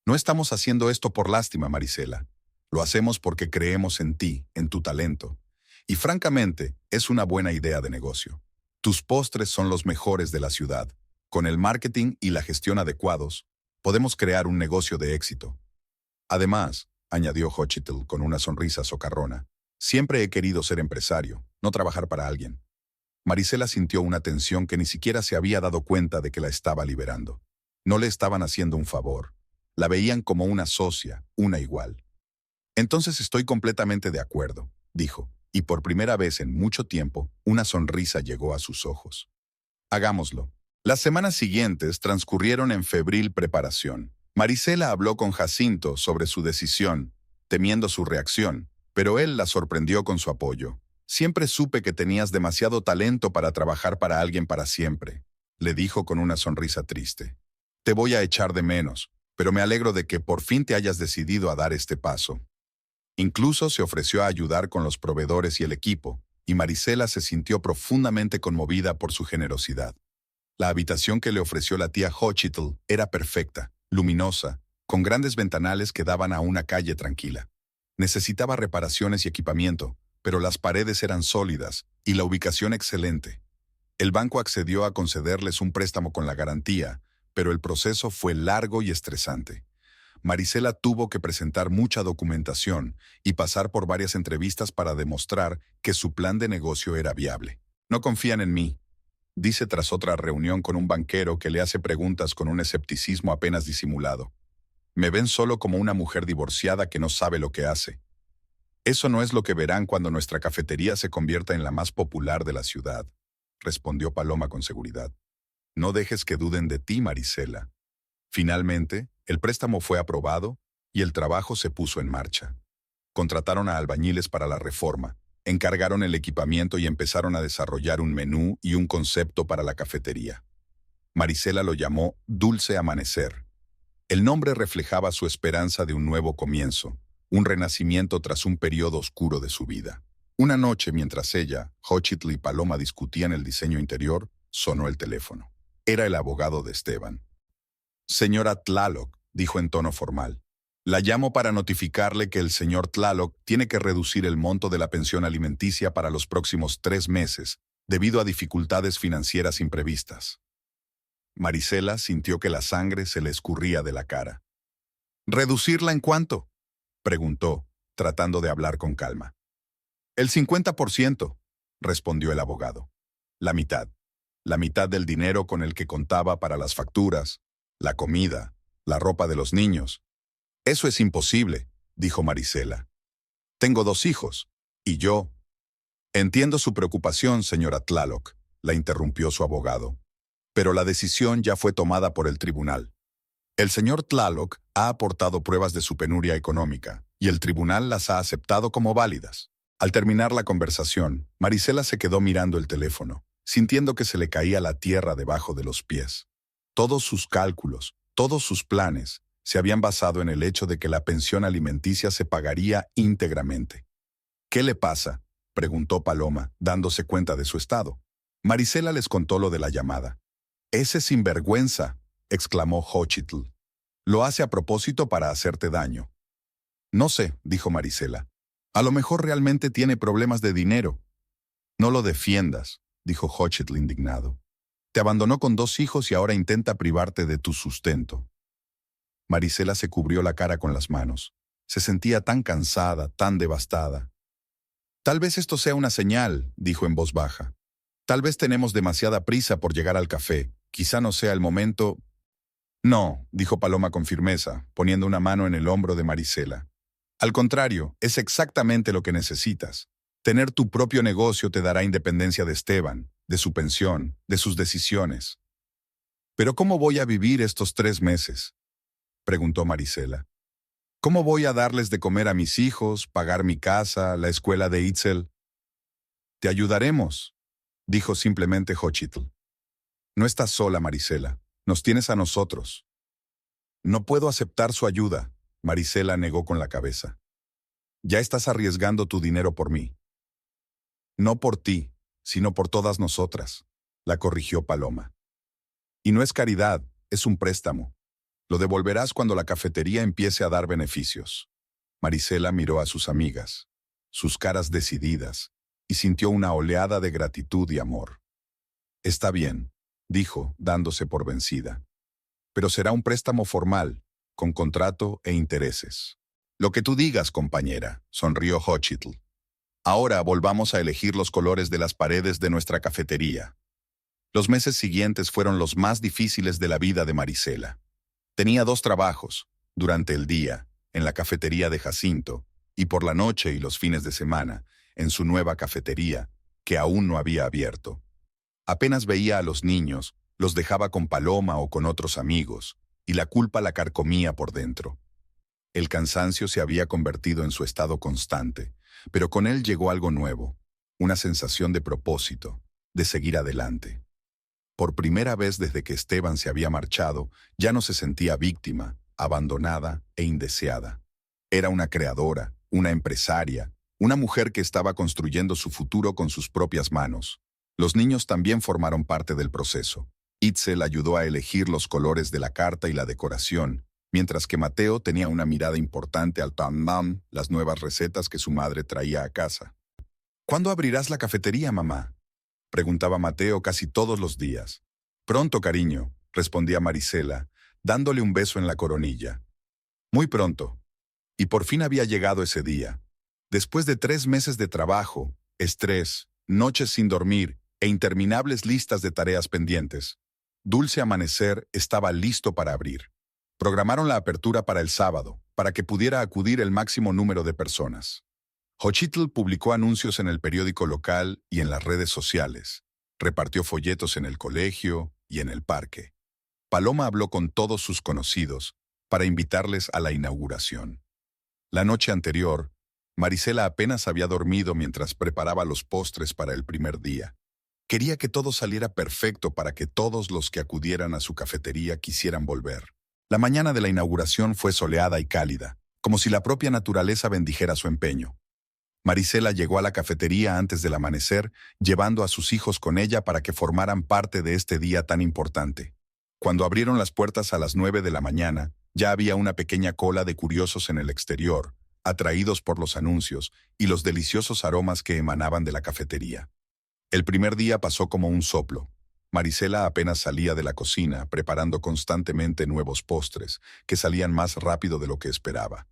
No estamos haciendo esto por lástima, Marisela. Lo hacemos porque creemos en ti, en tu talento. Y francamente, es una buena idea de negocio. Tus postres son los mejores de la ciudad. Con el marketing y la gestión adecuados, podemos crear un negocio de éxito. Además, añadió Xochitl con una sonrisa socarrona, siempre he querido ser empresario, no trabajar para alguien. Marisela sintió una tensión que ni siquiera se había dado cuenta de que la estaba liberando. No le estaban haciendo un favor. La veían como una socia, una igual. Entonces estoy completamente de acuerdo, dijo, y por primera vez en mucho tiempo, una sonrisa llegó a sus ojos. Hagámoslo. Las semanas siguientes transcurrieron en febril preparación. Marisela habló con Jacinto sobre su decisión, temiendo su reacción, pero él la sorprendió con su apoyo. Siempre supe que tenías demasiado talento para trabajar para alguien para siempre, le dijo con una sonrisa triste. Te voy a echar de menos, pero me alegro de que por fin te hayas decidido a dar este paso. Incluso se ofreció a ayudar con los proveedores y el equipo, y Marisela se sintió profundamente conmovida por su generosidad. La habitación que le ofreció la tía Xochitl era perfecta, luminosa, con grandes ventanales que daban a una calle tranquila. Necesitaba reparaciones y equipamiento, pero las paredes eran sólidas y la ubicación excelente. El banco accedió a concederles un préstamo con la garantía, pero el proceso fue largo y estresante. Marisela tuvo que presentar mucha documentación y pasar por varias entrevistas para demostrar que su plan de negocio era viable. No confían en mí, dice tras otra reunión con un banquero que le hace preguntas con un escepticismo apenas disimulado. Me ven solo como una mujer divorciada que no sabe lo que hace. Eso no es lo que verán cuando nuestra cafetería se convierta en la más popular de la ciudad, respondió Paloma con seguridad. No dejes que duden de ti, Marisela. Finalmente, el préstamo fue aprobado y el trabajo se puso en marcha. Contrataron a albañiles para la reforma, encargaron el equipamiento y empezaron a desarrollar un menú y un concepto para la cafetería. Marisela lo llamó Dulce Amanecer. El nombre reflejaba su esperanza de un nuevo comienzo, un renacimiento tras un periodo oscuro de su vida. Una noche, mientras ella, Xochitl y Paloma discutían el diseño interior, sonó el teléfono. Era el abogado de Esteban. Señora Tlaloc, dijo en tono formal. La llamo para notificarle que el señor Tlaloc tiene que reducir el monto de la pensión alimenticia para los próximos 3 meses, debido a dificultades financieras imprevistas. Marisela sintió que la sangre se le escurría de la cara. ¿Reducirla en cuánto?, preguntó, tratando de hablar con calma. El 50%, respondió el abogado. La mitad del dinero con el que contaba para las facturas, la comida, la ropa de los niños. Eso es imposible, dijo Marisela. Tengo 2 hijos, y yo. Entiendo su preocupación, señora Tlaloc, la interrumpió su abogado. Pero la decisión ya fue tomada por el tribunal. El señor Tlaloc ha aportado pruebas de su penuria económica, y el tribunal las ha aceptado como válidas. Al terminar la conversación, Marisela se quedó mirando el teléfono, sintiendo que se le caía la tierra debajo de los pies. Todos sus cálculos, todos sus planes, se habían basado en el hecho de que la pensión alimenticia se pagaría íntegramente. ¿Qué le pasa?, preguntó Paloma, dándose cuenta de su estado. Marisela les contó lo de la llamada. «Ese sinvergüenza», exclamó Xochitl. «Lo hace a propósito para hacerte daño». «No sé», dijo Marisela. «A lo mejor realmente tiene problemas de dinero». «No lo defiendas», dijo Xochitl indignado. «Te abandonó con 2 hijos y ahora intenta privarte de tu sustento». Marisela se cubrió la cara con las manos. Se sentía tan cansada, tan devastada. «Tal vez esto sea una señal», dijo en voz baja. «Tal vez tenemos demasiada prisa por llegar al café. Quizá no sea el momento». «No», dijo Paloma con firmeza, poniendo una mano en el hombro de Marisela. «Al contrario, es exactamente lo que necesitas. Tener tu propio negocio te dará independencia de Esteban, de su pensión, de sus decisiones». «¿Pero cómo voy a vivir estos 3 meses?», preguntó Marisela. «¿Cómo voy a darles de comer a mis hijos, pagar mi casa, la escuela de Itzel?» «Te ayudaremos», dijo simplemente Xochitl. «No estás sola, Marisela. Nos tienes a nosotros». «No puedo aceptar su ayuda», Marisela negó con la cabeza. «Ya estás arriesgando tu dinero por mí». «No por ti, sino por todas nosotras», la corrigió Paloma. «Y no es caridad, es un préstamo». Lo devolverás cuando la cafetería empiece a dar beneficios. Marisela miró a sus amigas, sus caras decididas, y sintió una oleada de gratitud y amor. Está bien, dijo, dándose por vencida. Pero será un préstamo formal, con contrato e intereses. Lo que tú digas, compañera, sonrió Xochitl. Ahora volvamos a elegir los colores de las paredes de nuestra cafetería. Los meses siguientes fueron los más difíciles de la vida de Marisela. Tenía 2 trabajos, durante el día, en la cafetería de Jacinto, y por la noche y los fines de semana, en su nueva cafetería, que aún no había abierto. Apenas veía a los niños, los dejaba con Paloma o con otros amigos, y la culpa la carcomía por dentro. El cansancio se había convertido en su estado constante, pero con él llegó algo nuevo, una sensación de propósito, de seguir adelante. Por primera vez desde que Esteban se había marchado, ya no se sentía víctima, abandonada e indeseada. Era una creadora, una empresaria, una mujer que estaba construyendo su futuro con sus propias manos. Los niños también formaron parte del proceso. Itzel ayudó a elegir los colores de la carta y la decoración, mientras que Mateo tenía una mirada importante al pan, las nuevas recetas que su madre traía a casa. ¿Cuándo abrirás la cafetería, mamá?, preguntaba Mateo casi todos los días. Pronto, cariño, respondía Marisela, dándole un beso en la coronilla. Muy pronto. Y por fin había llegado ese día. Después de 3 meses de trabajo, estrés, noches sin dormir e interminables listas de tareas pendientes, Dulce Amanecer estaba listo para abrir. Programaron la apertura para el sábado, para que pudiera acudir el máximo número de personas. Xochitl publicó anuncios en el periódico local y en las redes sociales. Repartió folletos en el colegio y en el parque. Paloma habló con todos sus conocidos para invitarles a la inauguración. La noche anterior, Marisela apenas había dormido mientras preparaba los postres para el primer día. Quería que todo saliera perfecto para que todos los que acudieran a su cafetería quisieran volver. La mañana de la inauguración fue soleada y cálida, como si la propia naturaleza bendijera su empeño. Marisela llegó a la cafetería antes del amanecer, llevando a sus hijos con ella para que formaran parte de este día tan importante. Cuando abrieron las puertas a las 9 de la mañana, ya había una pequeña cola de curiosos en el exterior, atraídos por los anuncios y los deliciosos aromas que emanaban de la cafetería. El primer día pasó como un soplo. Marisela apenas salía de la cocina, preparando constantemente nuevos postres, que salían más rápido de lo que esperaba.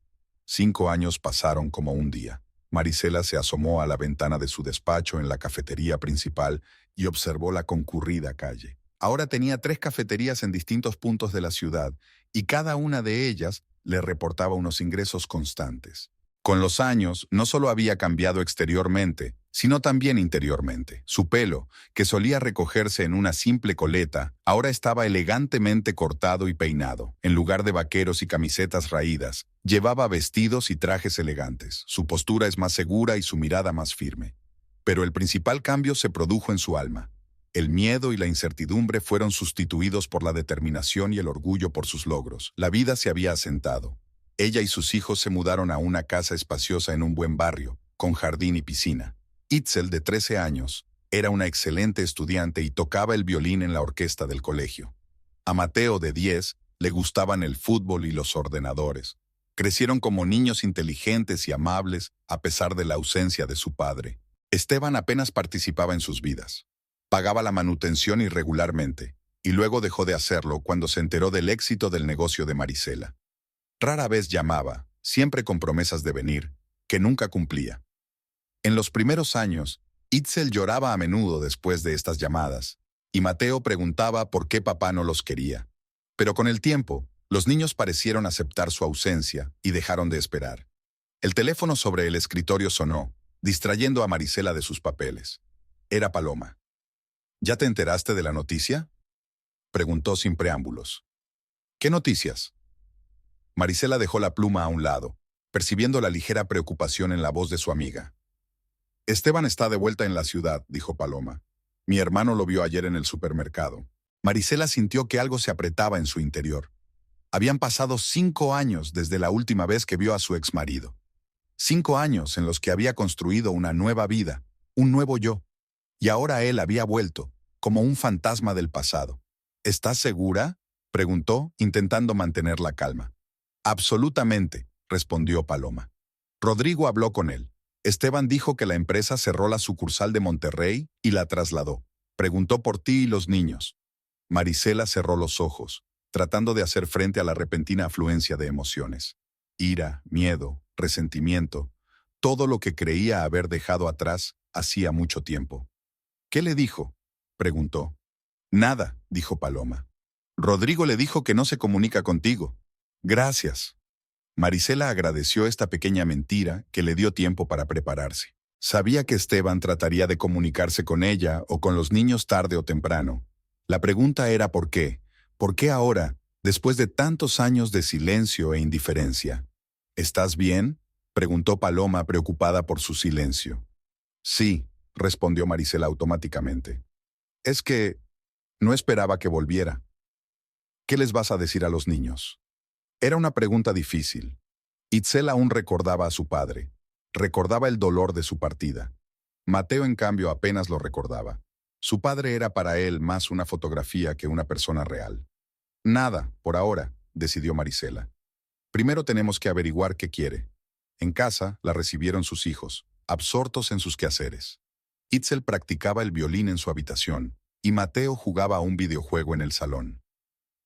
5 años pasaron como un día. Marisela se asomó a la ventana de su despacho en la cafetería principal y observó la concurrida calle. Ahora tenía 3 cafeterías en distintos puntos de la ciudad, y cada una de ellas le reportaba unos ingresos constantes. Con los años, no solo había cambiado exteriormente, sino también interiormente. Su pelo, que solía recogerse en una simple coleta, ahora estaba elegantemente cortado y peinado. En lugar de vaqueros y camisetas raídas, llevaba vestidos y trajes elegantes. Su postura es más segura y su mirada más firme. Pero el principal cambio se produjo en su alma. El miedo y la incertidumbre fueron sustituidos por la determinación y el orgullo por sus logros. La vida se había asentado. Ella y sus hijos se mudaron a una casa espaciosa en un buen barrio, con jardín y piscina. Itzel, de 13 años, era una excelente estudiante y tocaba el violín en la orquesta del colegio. A Mateo, de 10, le gustaban el fútbol y los ordenadores. Crecieron como niños inteligentes y amables a pesar de la ausencia de su padre. Esteban apenas participaba en sus vidas. Pagaba la manutención irregularmente, y luego dejó de hacerlo cuando se enteró del éxito del negocio de Marisela. Rara vez llamaba, siempre con promesas de venir, que nunca cumplía. En los primeros años, Itzel lloraba a menudo después de estas llamadas, y Mateo preguntaba por qué papá no los quería. Pero con el tiempo, los niños parecieron aceptar su ausencia y dejaron de esperar. El teléfono sobre el escritorio sonó, distrayendo a Marisela de sus papeles. Era Paloma. ¿Ya te enteraste de la noticia?, preguntó sin preámbulos. ¿Qué noticias? Marisela dejó la pluma a un lado, percibiendo la ligera preocupación en la voz de su amiga. Esteban está de vuelta en la ciudad, dijo Paloma. Mi hermano lo vio ayer en el supermercado. Marisela sintió que algo se apretaba en su interior. Habían pasado 5 años desde la última vez que vio a su exmarido. 5 años en los que había construido una nueva vida, un nuevo yo. Y ahora él había vuelto, como un fantasma del pasado. ¿Estás segura?, Preguntó, intentando mantener la calma. Absolutamente, respondió Paloma. Rodrigo habló con él. Esteban dijo que la empresa cerró la sucursal de Monterrey y la trasladó. Preguntó por ti y los niños. Marisela cerró los ojos, tratando de hacer frente a la repentina afluencia de emociones. Ira, miedo, resentimiento, todo lo que creía haber dejado atrás hacía mucho tiempo. ¿Qué le dijo?, preguntó. Nada, dijo Paloma. Rodrigo le dijo que no se comunica contigo. Gracias. Marisela agradeció esta pequeña mentira que le dio tiempo para prepararse. Sabía que Esteban trataría de comunicarse con ella o con los niños tarde o temprano. La pregunta era ¿por qué? ¿Por qué ahora, después de tantos años de silencio e indiferencia? ¿Estás bien?, preguntó Paloma preocupada por su silencio. Sí, respondió Marisela automáticamente. Es que no esperaba que volviera. ¿Qué les vas a decir a los niños? Era una pregunta difícil. Itzel aún recordaba a su padre. Recordaba el dolor de su partida. Mateo, en cambio, apenas lo recordaba. Su padre era para él más una fotografía que una persona real. Nada, por ahora, decidió Marisela. Primero tenemos que averiguar qué quiere. En casa la recibieron sus hijos, absortos en sus quehaceres. Itzel practicaba el violín en su habitación y Mateo jugaba a un videojuego en el salón.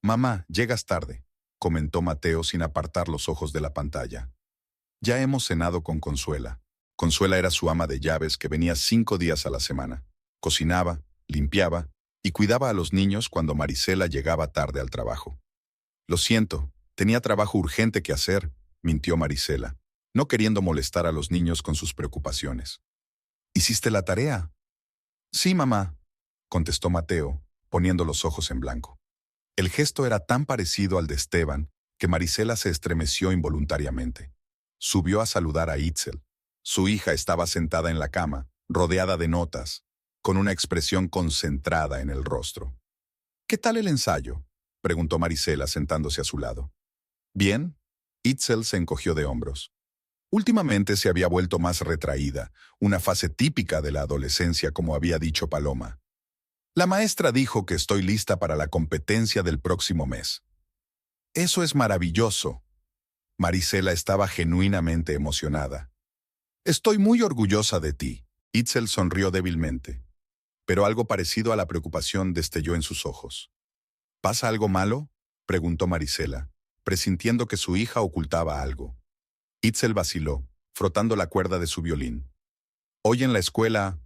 Mamá, llegas tarde, comentó Mateo sin apartar los ojos de la pantalla. Ya hemos cenado con Consuela. Consuela era su ama de llaves que venía 5 días a la semana. Cocinaba, limpiaba y cuidaba a los niños cuando Marisela llegaba tarde al trabajo. Lo siento, tenía trabajo urgente que hacer, mintió Marisela, no queriendo molestar a los niños con sus preocupaciones. ¿Hiciste la tarea? Sí, mamá, contestó Mateo, poniendo los ojos en blanco. El gesto era tan parecido al de Esteban que Marisela se estremeció involuntariamente. Subió a saludar a Itzel. Su hija estaba sentada en la cama, rodeada de notas, con una expresión concentrada en el rostro. ¿Qué tal el ensayo?, preguntó Marisela sentándose a su lado. Bien. Itzel se encogió de hombros. Últimamente se había vuelto más retraída, una fase típica de la adolescencia, como había dicho Paloma. La maestra dijo que estoy lista para la competencia del próximo mes. Eso es maravilloso. Marisela estaba genuinamente emocionada. Estoy muy orgullosa de ti. Itzel sonrió débilmente, pero algo parecido a la preocupación destelló en sus ojos. ¿Pasa algo malo?, preguntó Marisela, presintiendo que su hija ocultaba algo. Itzel vaciló, frotando la cuerda de su violín. Hoy en la escuela,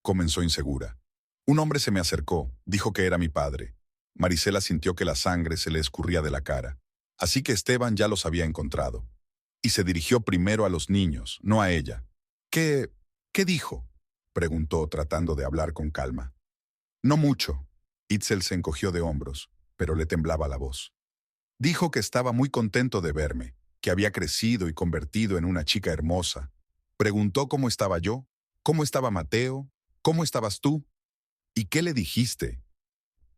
comenzó insegura. Un hombre se me acercó, dijo que era mi padre. Marisela sintió que la sangre se le escurría de la cara. Así que Esteban ya los había encontrado. Y se dirigió primero a los niños, no a ella. ¿Qué dijo?, preguntó, tratando de hablar con calma. No mucho. Itzel se encogió de hombros, pero le temblaba la voz. Dijo que estaba muy contento de verme, que había crecido y convertido en una chica hermosa. Preguntó cómo estaba yo, cómo estaba Mateo, cómo estabas tú. ¿Y qué le dijiste?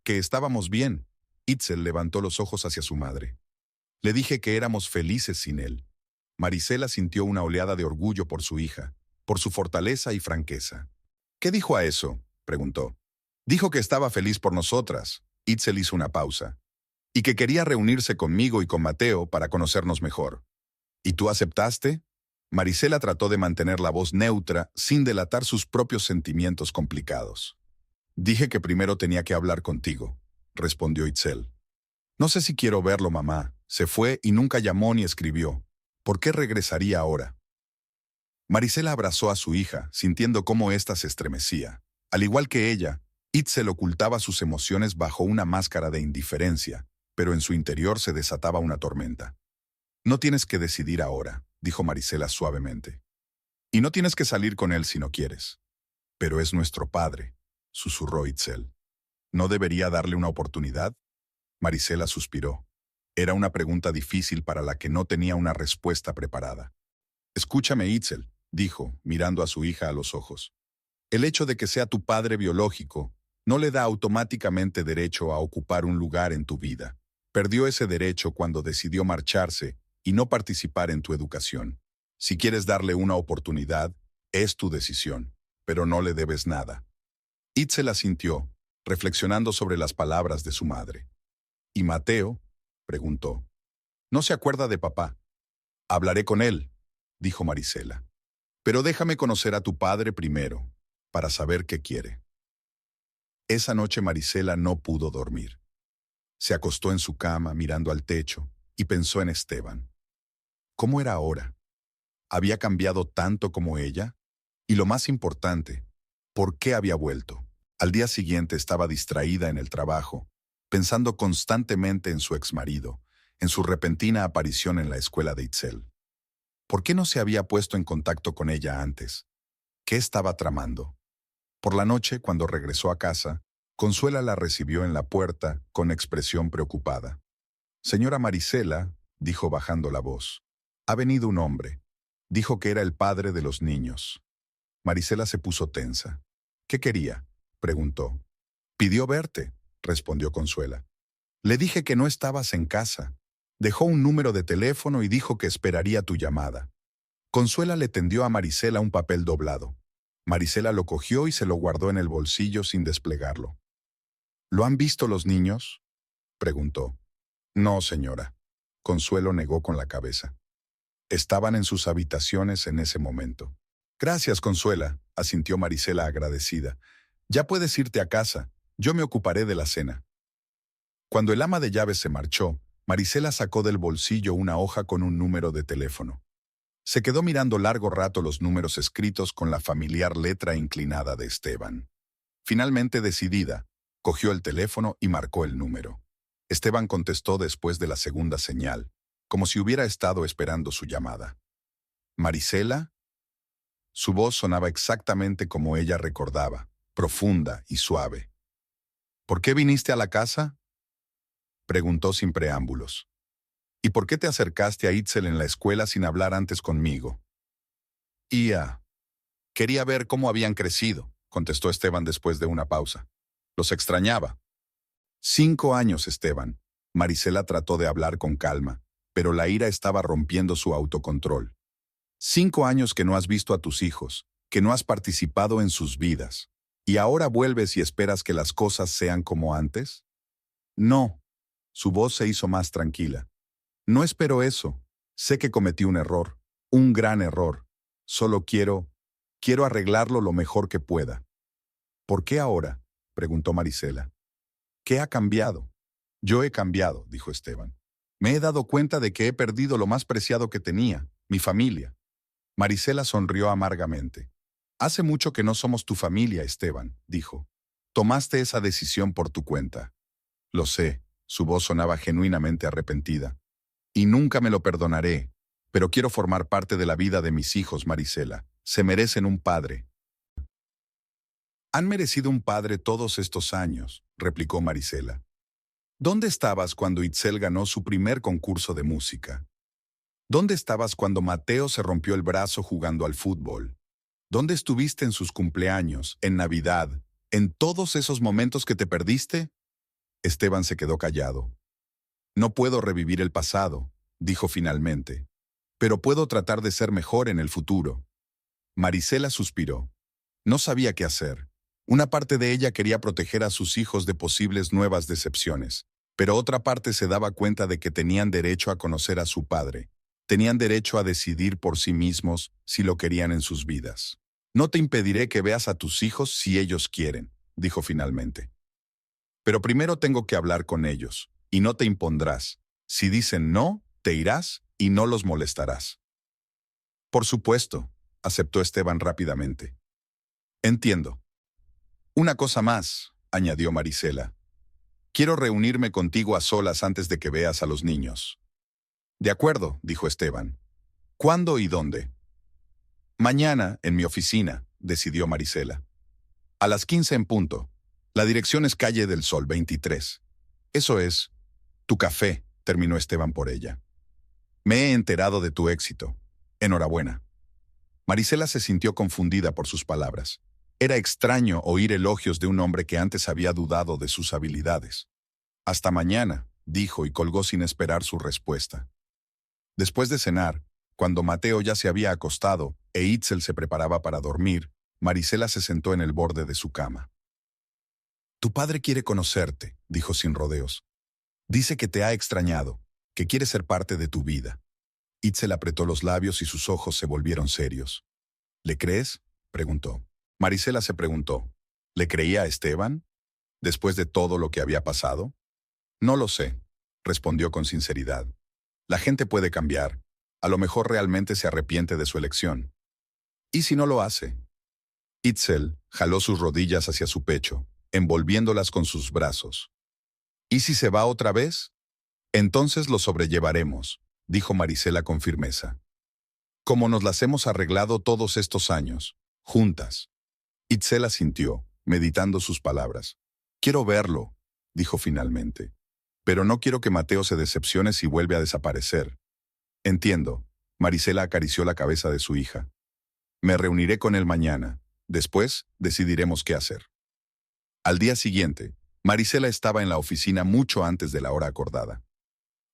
Que estábamos bien. Itzel levantó los ojos hacia su madre. Le dije que éramos felices sin él. Marisela sintió una oleada de orgullo por su hija, por su fortaleza y franqueza. ¿Qué dijo a eso?, preguntó. Dijo que estaba feliz por nosotras. Itzel hizo una pausa. Y que quería reunirse conmigo y con Mateo para conocernos mejor. ¿Y tú aceptaste? Marisela trató de mantener la voz neutra sin delatar sus propios sentimientos complicados. Dije que primero tenía que hablar contigo, respondió Itzel. No sé si quiero verlo, mamá. Se fue y nunca llamó ni escribió. ¿Por qué regresaría ahora? Marisela abrazó a su hija, sintiendo cómo ésta se estremecía. Al igual que ella, Itzel ocultaba sus emociones bajo una máscara de indiferencia, pero en su interior se desataba una tormenta. No tienes que decidir ahora, dijo Marisela suavemente. Y no tienes que salir con él si no quieres. Pero es nuestro padre, susurró Itzel. ¿No debería darle una oportunidad? Marisela suspiró. Era una pregunta difícil para la que no tenía una respuesta preparada. Escúchame, Itzel, dijo, mirando a su hija a los ojos. El hecho de que sea tu padre biológico no le da automáticamente derecho a ocupar un lugar en tu vida. Perdió ese derecho cuando decidió marcharse y no participar en tu educación. Si quieres darle una oportunidad, es tu decisión, pero no le debes nada. Itzel asintió, reflexionando sobre las palabras de su madre. ¿Y Mateo? Preguntó. No se acuerda de papá. Hablaré con él, dijo Marisela. Pero déjame conocer a tu padre primero, para saber qué quiere. Esa noche Marisela no pudo dormir. Se acostó en su cama mirando al techo y pensó en Esteban. ¿Cómo era ahora? ¿Había cambiado tanto como ella? Y lo más importante, ¿por qué había vuelto? Al día siguiente estaba distraída en el trabajo, pensando constantemente en su exmarido, en su repentina aparición en la escuela de Itzel. ¿Por qué no se había puesto en contacto con ella antes? ¿Qué estaba tramando? Por la noche, cuando regresó a casa, Consuela la recibió en la puerta con expresión preocupada. Señora Marisela, dijo bajando la voz, ha venido un hombre. Dijo que era el padre de los niños. Marisela se puso tensa. ¿Qué quería? Preguntó. Pidió verte, respondió Consuela. Le dije que no estabas en casa. Dejó un número de teléfono y dijo que esperaría tu llamada. Consuela le tendió a Marisela un papel doblado. Marisela lo cogió y se lo guardó en el bolsillo sin desplegarlo. ¿Lo han visto los niños? Preguntó. No, señora. Consuelo negó con la cabeza. Estaban en sus habitaciones en ese momento. Gracias, Consuela, asintió Marisela agradecida. Ya puedes irte a casa. Yo me ocuparé de la cena. Cuando el ama de llaves se marchó, Marisela sacó del bolsillo una hoja con un número de teléfono. Se quedó mirando largo rato los números escritos con la familiar letra inclinada de Esteban. Finalmente decidida, cogió el teléfono y marcó el número. Esteban contestó después de la segunda señal, como si hubiera estado esperando su llamada. ¿Marisela? Su voz sonaba exactamente como ella recordaba, profunda y suave. ¿Por qué viniste a la casa? Preguntó sin preámbulos. ¿Y por qué te acercaste a Itzel en la escuela sin hablar antes conmigo? Quería ver cómo habían crecido, contestó Esteban después de una pausa. Los extrañaba. 5 años, Esteban. Marisela trató de hablar con calma, pero la ira estaba rompiendo su autocontrol. 5 años que no has visto a tus hijos, que no has participado en sus vidas. ¿Y ahora vuelves y esperas que las cosas sean como antes? No. Su voz se hizo más tranquila. No espero eso. Sé que cometí un error, un gran error. Solo quiero arreglarlo lo mejor que pueda. ¿Por qué ahora? Preguntó Marisela. ¿Qué ha cambiado? Yo he cambiado, dijo Esteban. Me he dado cuenta de que he perdido lo más preciado que tenía, mi familia. Marisela sonrió amargamente. Hace mucho que no somos tu familia, Esteban, dijo. Tomaste esa decisión por tu cuenta. Lo sé, su voz sonaba genuinamente arrepentida. Y nunca me lo perdonaré, pero quiero formar parte de la vida de mis hijos, Marisela. Se merecen un padre. Han merecido un padre todos estos años, replicó Marisela. ¿Dónde estabas cuando Itzel ganó su primer concurso de música? ¿Dónde estabas cuando Mateo se rompió el brazo jugando al fútbol? ¿Dónde estuviste en sus cumpleaños, en Navidad, en todos esos momentos que te perdiste? Esteban se quedó callado. No puedo revivir el pasado, dijo finalmente, pero puedo tratar de ser mejor en el futuro. Marisela suspiró. No sabía qué hacer. Una parte de ella quería proteger a sus hijos de posibles nuevas decepciones, pero otra parte se daba cuenta de que tenían derecho a conocer a su padre. Tenían derecho a decidir por sí mismos si lo querían en sus vidas. No te impediré que veas a tus hijos si ellos quieren, dijo finalmente. Pero primero tengo que hablar con ellos, y no te impondrás. Si dicen no, te irás y no los molestarás. Por supuesto, aceptó Esteban rápidamente. Entiendo. Una cosa más, añadió Marisela. Quiero reunirme contigo a solas antes de que veas a los niños. De acuerdo, dijo Esteban. ¿Cuándo y dónde? Mañana, en mi oficina, decidió Marisela. A las 15 en punto. La dirección es Calle del Sol 23. Eso es, tu café, terminó Esteban por ella. Me he enterado de tu éxito. Enhorabuena. Marisela se sintió confundida por sus palabras. Era extraño oír elogios de un hombre que antes había dudado de sus habilidades. Hasta mañana, dijo y colgó sin esperar su respuesta. Después de cenar, cuando Mateo ya se había acostado e Itzel se preparaba para dormir, Marisela se sentó en el borde de su cama. Tu padre quiere conocerte, dijo sin rodeos. Dice que te ha extrañado, que quiere ser parte de tu vida. Itzel apretó los labios y sus ojos se volvieron serios. ¿Le crees?, preguntó. Marisela se preguntó, ¿le creía a Esteban? ¿Después de todo lo que había pasado? No lo sé, respondió con sinceridad. La gente puede cambiar. A lo mejor realmente se arrepiente de su elección. ¿Y si no lo hace? Itzel jaló sus rodillas hacia su pecho, envolviéndolas con sus brazos. ¿Y si se va otra vez? Entonces lo sobrellevaremos, dijo Marisela con firmeza. Como nos las hemos arreglado todos estos años, juntas. Itzel asintió, meditando sus palabras. Quiero verlo, dijo finalmente. Pero no quiero que Mateo se decepcione si vuelve a desaparecer. Entiendo. Marisela acarició la cabeza de su hija. Me reuniré con él mañana. Después decidiremos qué hacer. Al día siguiente, Marisela estaba en la oficina mucho antes de la hora acordada.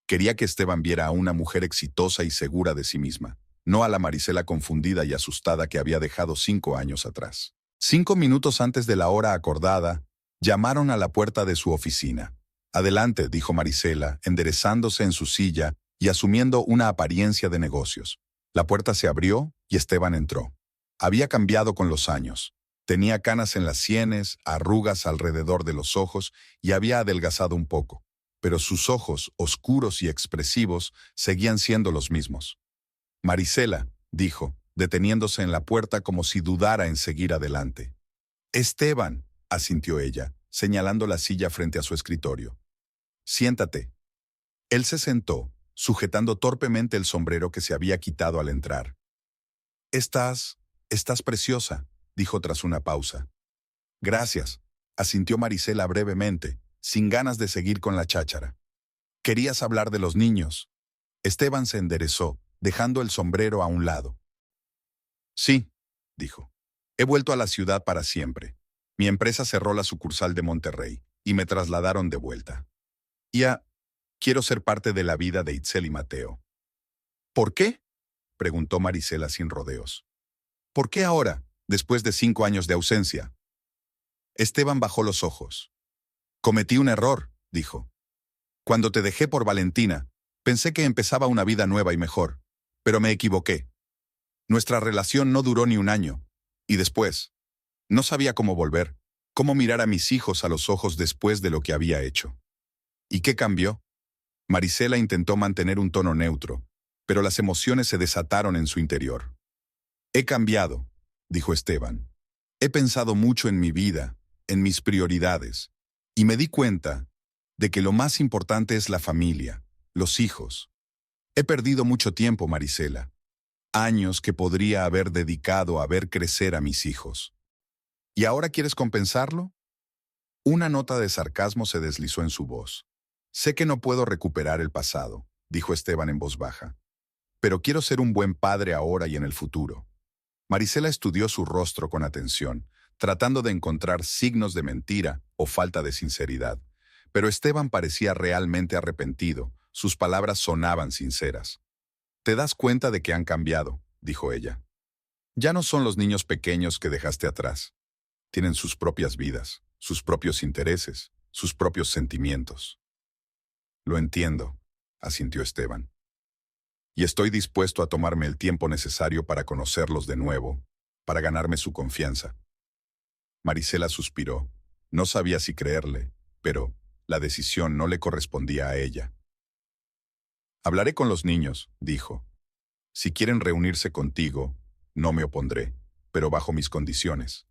Quería que Esteban viera a una mujer exitosa y segura de sí misma, no a la Marisela confundida y asustada que había dejado 5 años atrás. 5 minutos antes de la hora acordada, llamaron a la puerta de su oficina. Adelante, dijo Marisela, enderezándose en su silla y asumiendo una apariencia de negocios. La puerta se abrió y Esteban entró. Había cambiado con los años. Tenía canas en las sienes, arrugas alrededor de los ojos y había adelgazado un poco. Pero sus ojos, oscuros y expresivos, seguían siendo los mismos. Marisela, dijo, deteniéndose en la puerta como si dudara en seguir adelante. Esteban, asintió ella, señalando la silla frente a su escritorio. Siéntate. Él se sentó, sujetando torpemente el sombrero que se había quitado al entrar. Estás preciosa, dijo tras una pausa. Gracias, asintió Marisela brevemente, sin ganas de seguir con la cháchara. Querías hablar de los niños. Esteban se enderezó, dejando el sombrero a un lado. Sí, dijo. He vuelto a la ciudad para siempre. Mi empresa cerró la sucursal de Monterrey y me trasladaron de vuelta. Quiero ser parte de la vida de Itzel y Mateo. ¿Por qué?, preguntó Marisela sin rodeos. ¿Por qué ahora, después de 5 años de ausencia? Esteban bajó los ojos. Cometí un error, dijo. Cuando te dejé por Valentina, pensé que empezaba una vida nueva y mejor, pero me equivoqué. Nuestra relación no duró ni un año, y después, no sabía cómo volver, cómo mirar a mis hijos a los ojos después de lo que había hecho. ¿Y qué cambió? Marisela intentó mantener un tono neutro, pero las emociones se desataron en su interior. He cambiado, dijo Esteban. He pensado mucho en mi vida, en mis prioridades, y me di cuenta de que lo más importante es la familia, los hijos. He perdido mucho tiempo, Marisela. Años que podría haber dedicado a ver crecer a mis hijos. ¿Y ahora quieres compensarlo? Una nota de sarcasmo se deslizó en su voz. Sé que no puedo recuperar el pasado, dijo Esteban en voz baja. Pero quiero ser un buen padre ahora y en el futuro. Marisela estudió su rostro con atención, tratando de encontrar signos de mentira o falta de sinceridad. Pero Esteban parecía realmente arrepentido, sus palabras sonaban sinceras. Te das cuenta de que han cambiado, dijo ella. Ya no son los niños pequeños que dejaste atrás. Tienen sus propias vidas, sus propios intereses, sus propios sentimientos. Lo entiendo, asintió Esteban. Y estoy dispuesto a tomarme el tiempo necesario para conocerlos de nuevo, para ganarme su confianza. Marisela suspiró. No sabía si creerle, pero la decisión no le correspondía a ella. Hablaré con los niños, dijo. Si quieren reunirse contigo, no me opondré, pero bajo mis condiciones.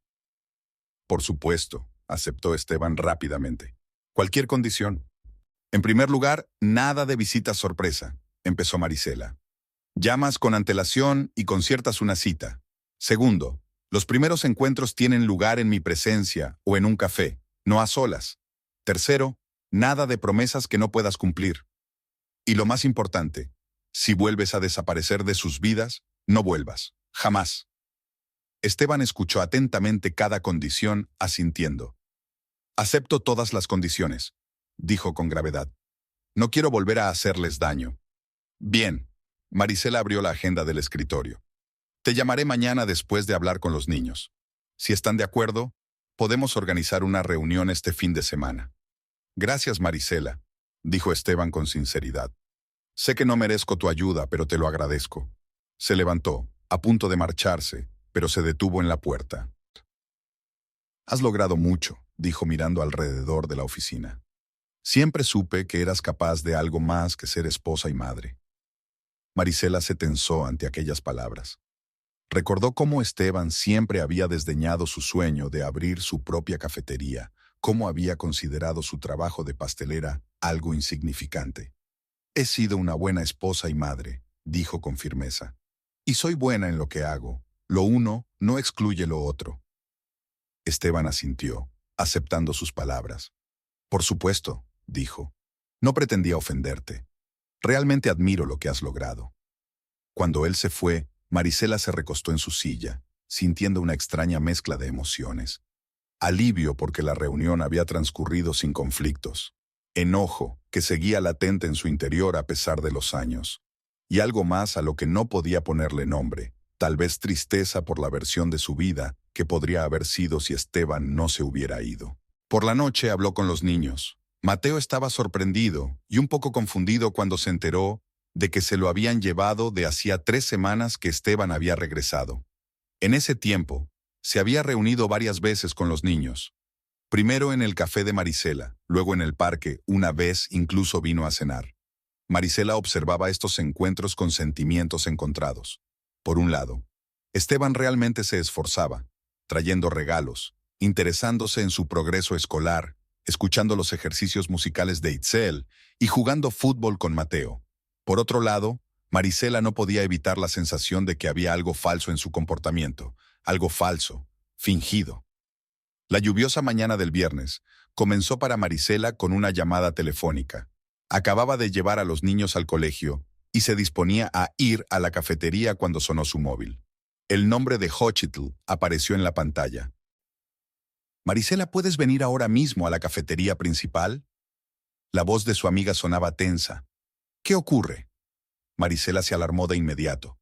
Por supuesto, aceptó Esteban rápidamente. Cualquier condición. En primer lugar, nada de visita sorpresa, empezó Marisela. Llamas con antelación y conciertas una cita. Segundo, los primeros encuentros tienen lugar en mi presencia o en un café, no a solas. Tercero, nada de promesas que no puedas cumplir. Y lo más importante, si vuelves a desaparecer de sus vidas, no vuelvas, jamás. Esteban escuchó atentamente cada condición, asintiendo. Acepto todas las condiciones, dijo con gravedad. No quiero volver a hacerles daño. Bien. Marisela abrió la agenda del escritorio. Te llamaré mañana después de hablar con los niños. Si están de acuerdo, podemos organizar una reunión este fin de semana. Gracias, Marisela, dijo Esteban con sinceridad. Sé que no merezco tu ayuda, pero te lo agradezco. Se levantó, a punto de marcharse, pero se detuvo en la puerta. Has logrado mucho, dijo mirando alrededor de la oficina. Siempre supe que eras capaz de algo más que ser esposa y madre. Marisela se tensó ante aquellas palabras. Recordó cómo Esteban siempre había desdeñado su sueño de abrir su propia cafetería, cómo había considerado su trabajo de pastelera algo insignificante. He sido una buena esposa y madre, dijo con firmeza. Y soy buena en lo que hago. Lo uno no excluye lo otro. Esteban asintió, aceptando sus palabras. Por supuesto, dijo. No pretendía ofenderte. Realmente admiro lo que has logrado. Cuando él se fue, Marisela se recostó en su silla, sintiendo una extraña mezcla de emociones. Alivio porque la reunión había transcurrido sin conflictos. Enojo, que seguía latente en su interior a pesar de los años. Y algo más a lo que no podía ponerle nombre, tal vez tristeza por la versión de su vida que podría haber sido si Esteban no se hubiera ido. Por la noche habló con los niños. Mateo estaba sorprendido y un poco confundido cuando se enteró de que se lo habían llevado de hacía 3 semanas que Esteban había regresado. En ese tiempo, se había reunido varias veces con los niños. Primero en el café de Marisela, luego en el parque, una vez incluso vino a cenar. Marisela observaba estos encuentros con sentimientos encontrados. Por un lado, Esteban realmente se esforzaba, trayendo regalos, interesándose en su progreso escolar, escuchando los ejercicios musicales de Itzel y jugando fútbol con Mateo. Por otro lado, Marisela no podía evitar la sensación de que había algo falso en su comportamiento, algo falso, fingido. La lluviosa mañana del viernes comenzó para Marisela con una llamada telefónica. Acababa de llevar a los niños al colegio y se disponía a ir a la cafetería cuando sonó su móvil. El nombre de Xochitl apareció en la pantalla. «Marisela, ¿puedes venir ahora mismo a la cafetería principal?» La voz de su amiga sonaba tensa. «¿Qué ocurre?» Marisela se alarmó de inmediato.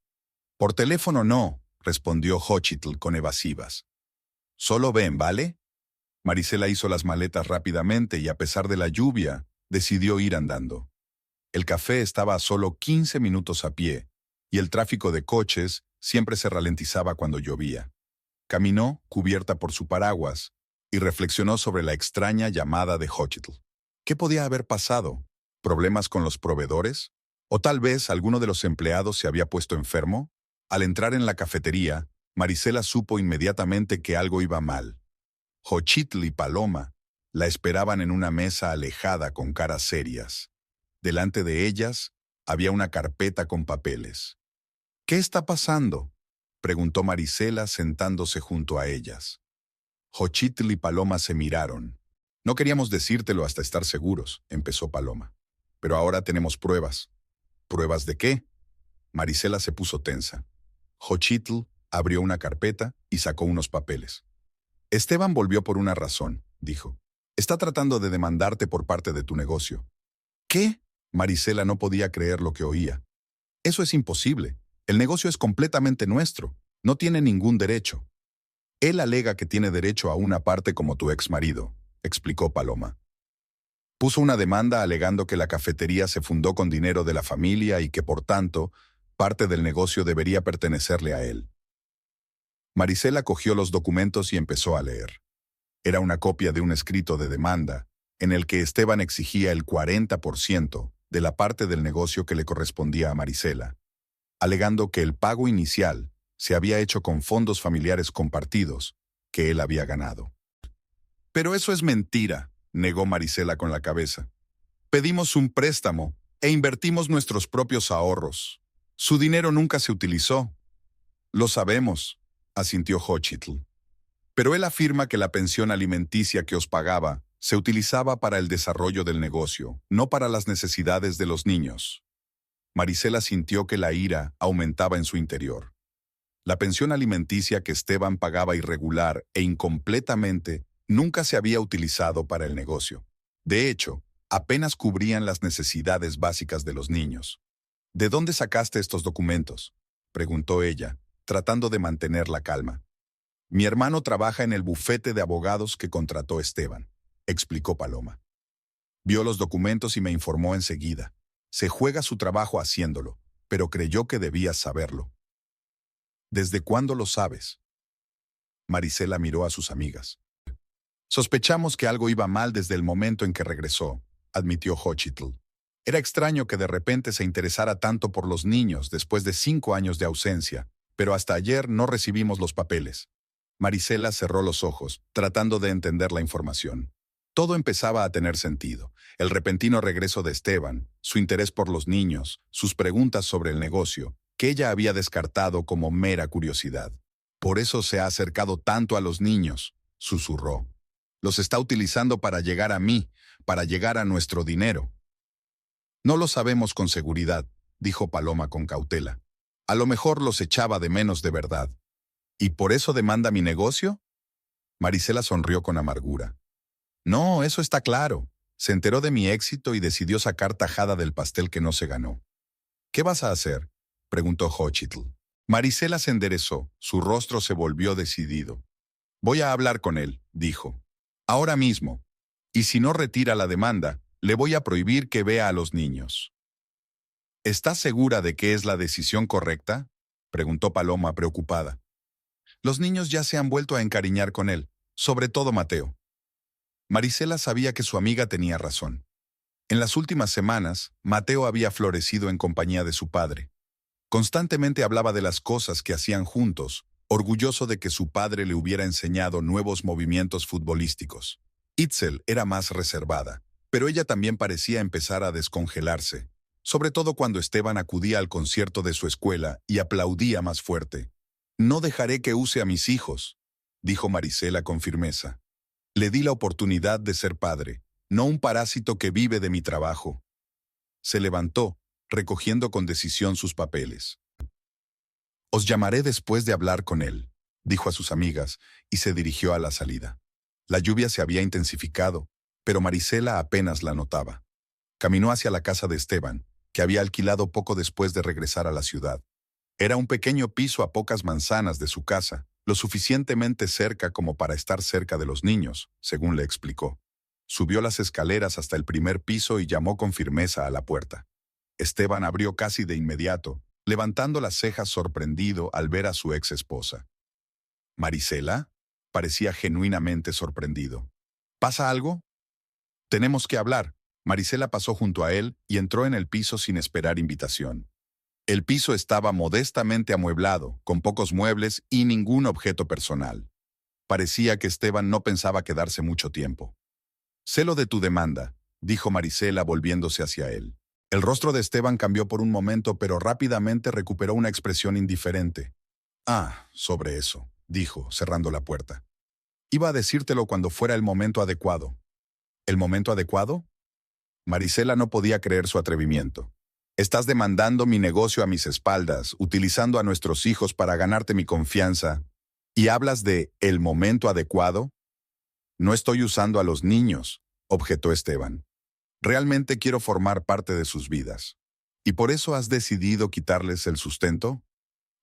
«Por teléfono no», respondió Xochitl con evasivas. «Solo ven, ¿vale?» Marisela hizo las maletas rápidamente y a pesar de la lluvia, decidió ir andando. El café estaba a solo 15 minutos a pie, y el tráfico de coches siempre se ralentizaba cuando llovía. Caminó, cubierta por su paraguas, y reflexionó sobre la extraña llamada de Xochitl. ¿Qué podía haber pasado? ¿Problemas con los proveedores? ¿O tal vez alguno de los empleados se había puesto enfermo? Al entrar en la cafetería, Marisela supo inmediatamente que algo iba mal. Xochitl y Paloma la esperaban en una mesa alejada con caras serias. Delante de ellas había una carpeta con papeles. «¿Qué está pasando?», preguntó Marisela sentándose junto a ellas. Xochitl y Paloma se miraron. «No queríamos decírtelo hasta estar seguros», empezó Paloma. «Pero ahora tenemos pruebas». «¿Pruebas de qué?». Marisela se puso tensa. Xochitl abrió una carpeta y sacó unos papeles. «Esteban volvió por una razón», dijo. «Está tratando de demandarte por parte de tu negocio». «¿Qué?». Marisela no podía creer lo que oía. «Eso es imposible. El negocio es completamente nuestro. No tiene ningún derecho». «Él alega que tiene derecho a una parte como tu exmarido», explicó Paloma. Puso una demanda alegando que la cafetería se fundó con dinero de la familia y que, por tanto, parte del negocio debería pertenecerle a él. Marisela cogió los documentos y empezó a leer. Era una copia de un escrito de demanda, en el que Esteban exigía el 40% de la parte del negocio que le correspondía a Marisela, alegando que el pago inicial se había hecho con fondos familiares compartidos que él había ganado. «Pero eso es mentira», negó Marisela con la cabeza. «Pedimos un préstamo e invertimos nuestros propios ahorros. Su dinero nunca se utilizó». «Lo sabemos», asintió Xochitl. «Pero él afirma que la pensión alimenticia que os pagaba se utilizaba para el desarrollo del negocio, no para las necesidades de los niños». Marisela sintió que la ira aumentaba en su interior. La pensión alimenticia que Esteban pagaba irregular e incompletamente nunca se había utilizado para el negocio. De hecho, apenas cubrían las necesidades básicas de los niños. «¿De dónde sacaste estos documentos?», preguntó ella, tratando de mantener la calma. «Mi hermano trabaja en el bufete de abogados que contrató Esteban», explicó Paloma. Vio los documentos y me informó enseguida. Se juega su trabajo haciéndolo, pero creyó que debías saberlo. ¿Desde cuándo lo sabes? Marisela miró a sus amigas. Sospechamos que algo iba mal desde el momento en que regresó, admitió Xochitl. Era extraño que de repente se interesara tanto por los niños después de 5 años de ausencia, pero hasta ayer no recibimos los papeles. Marisela cerró los ojos, tratando de entender la información. Todo empezaba a tener sentido. El repentino regreso de Esteban, su interés por los niños, sus preguntas sobre el negocio, que ella había descartado como mera curiosidad. Por eso se ha acercado tanto a los niños, susurró. Los está utilizando para llegar a mí, para llegar a nuestro dinero. No lo sabemos con seguridad, dijo Paloma con cautela. A lo mejor los echaba de menos de verdad. ¿Y por eso demanda mi negocio? Marisela sonrió con amargura. No, eso está claro. Se enteró de mi éxito y decidió sacar tajada del pastel que no se ganó. ¿Qué vas a hacer?, preguntó Xochitl. Marisela se enderezó, su rostro se volvió decidido. Voy a hablar con él, dijo. Ahora mismo. Y si no retira la demanda, le voy a prohibir que vea a los niños. ¿Estás segura de que es la decisión correcta?, preguntó Paloma preocupada. Los niños ya se han vuelto a encariñar con él, sobre todo Mateo. Marisela sabía que su amiga tenía razón. En las últimas semanas, Mateo había florecido en compañía de su padre. Constantemente hablaba de las cosas que hacían juntos, orgulloso de que su padre le hubiera enseñado nuevos movimientos futbolísticos. Itzel era más reservada, pero ella también parecía empezar a descongelarse, sobre todo cuando Esteban acudía al concierto de su escuela y aplaudía más fuerte. No dejaré que use a mis hijos, dijo Marisela con firmeza. Le di la oportunidad de ser padre, no un parásito que vive de mi trabajo. Se levantó, recogiendo con decisión sus papeles. Os llamaré después de hablar con él, dijo a sus amigas, y se dirigió a la salida. La lluvia se había intensificado, pero Marisela apenas la notaba. Caminó hacia la casa de Esteban, que había alquilado poco después de regresar a la ciudad. Era un pequeño piso a pocas manzanas de su casa, lo suficientemente cerca como para estar cerca de los niños, según le explicó. Subió las escaleras hasta el primer piso y llamó con firmeza a la puerta. Esteban abrió casi de inmediato, levantando las cejas sorprendido al ver a su ex esposa. ¿Marisela? Parecía genuinamente sorprendido. ¿Pasa algo? Tenemos que hablar. Marisela pasó junto a él y entró en el piso sin esperar invitación. El piso estaba modestamente amueblado, con pocos muebles y ningún objeto personal. Parecía que Esteban no pensaba quedarse mucho tiempo. Sé lo de tu demanda, dijo Marisela volviéndose hacia él. El rostro de Esteban cambió por un momento, pero rápidamente recuperó una expresión indiferente. Ah, sobre eso, dijo, cerrando la puerta. Iba a decírtelo cuando fuera el momento adecuado. ¿El momento adecuado? Marisela no podía creer su atrevimiento. Estás demandando mi negocio a mis espaldas, utilizando a nuestros hijos para ganarte mi confianza. ¿Y hablas de el momento adecuado? No estoy usando a los niños, objetó Esteban. Realmente quiero formar parte de sus vidas. ¿Y por eso has decidido quitarles el sustento?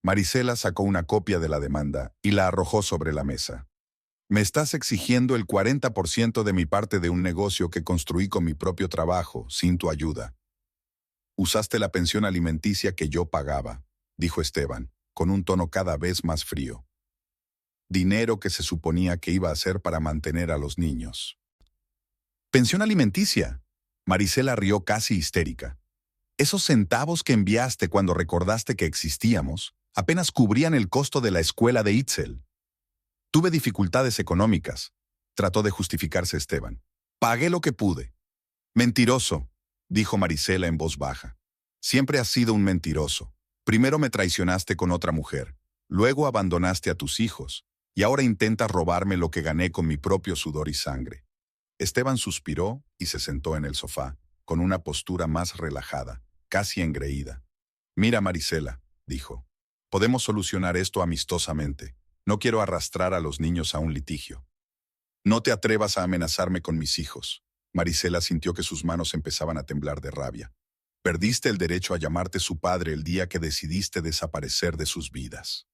Marisela sacó una copia de la demanda y la arrojó sobre la mesa. Me estás exigiendo el 40% de mi parte de un negocio que construí con mi propio trabajo, sin tu ayuda. Usaste la pensión alimenticia que yo pagaba, dijo Esteban, con un tono cada vez más frío. Dinero que se suponía que iba a ser para mantener a los niños. ¿Pensión alimenticia? Marisela rió casi histérica. Esos centavos que enviaste cuando recordaste que existíamos apenas cubrían el costo de la escuela de Itzel. Tuve dificultades económicas, trató de justificarse Esteban. Pagué lo que pude. Mentiroso, dijo Marisela en voz baja. Siempre has sido un mentiroso. Primero me traicionaste con otra mujer, luego abandonaste a tus hijos, y ahora intentas robarme lo que gané con mi propio sudor y sangre. Esteban suspiró y se sentó en el sofá, con una postura más relajada, casi engreída. Mira, Marisela, dijo. Podemos solucionar esto amistosamente. No quiero arrastrar a los niños a un litigio. No te atrevas a amenazarme con mis hijos. Marisela sintió que sus manos empezaban a temblar de rabia. Perdiste el derecho a llamarte su padre el día que decidiste desaparecer de sus vidas.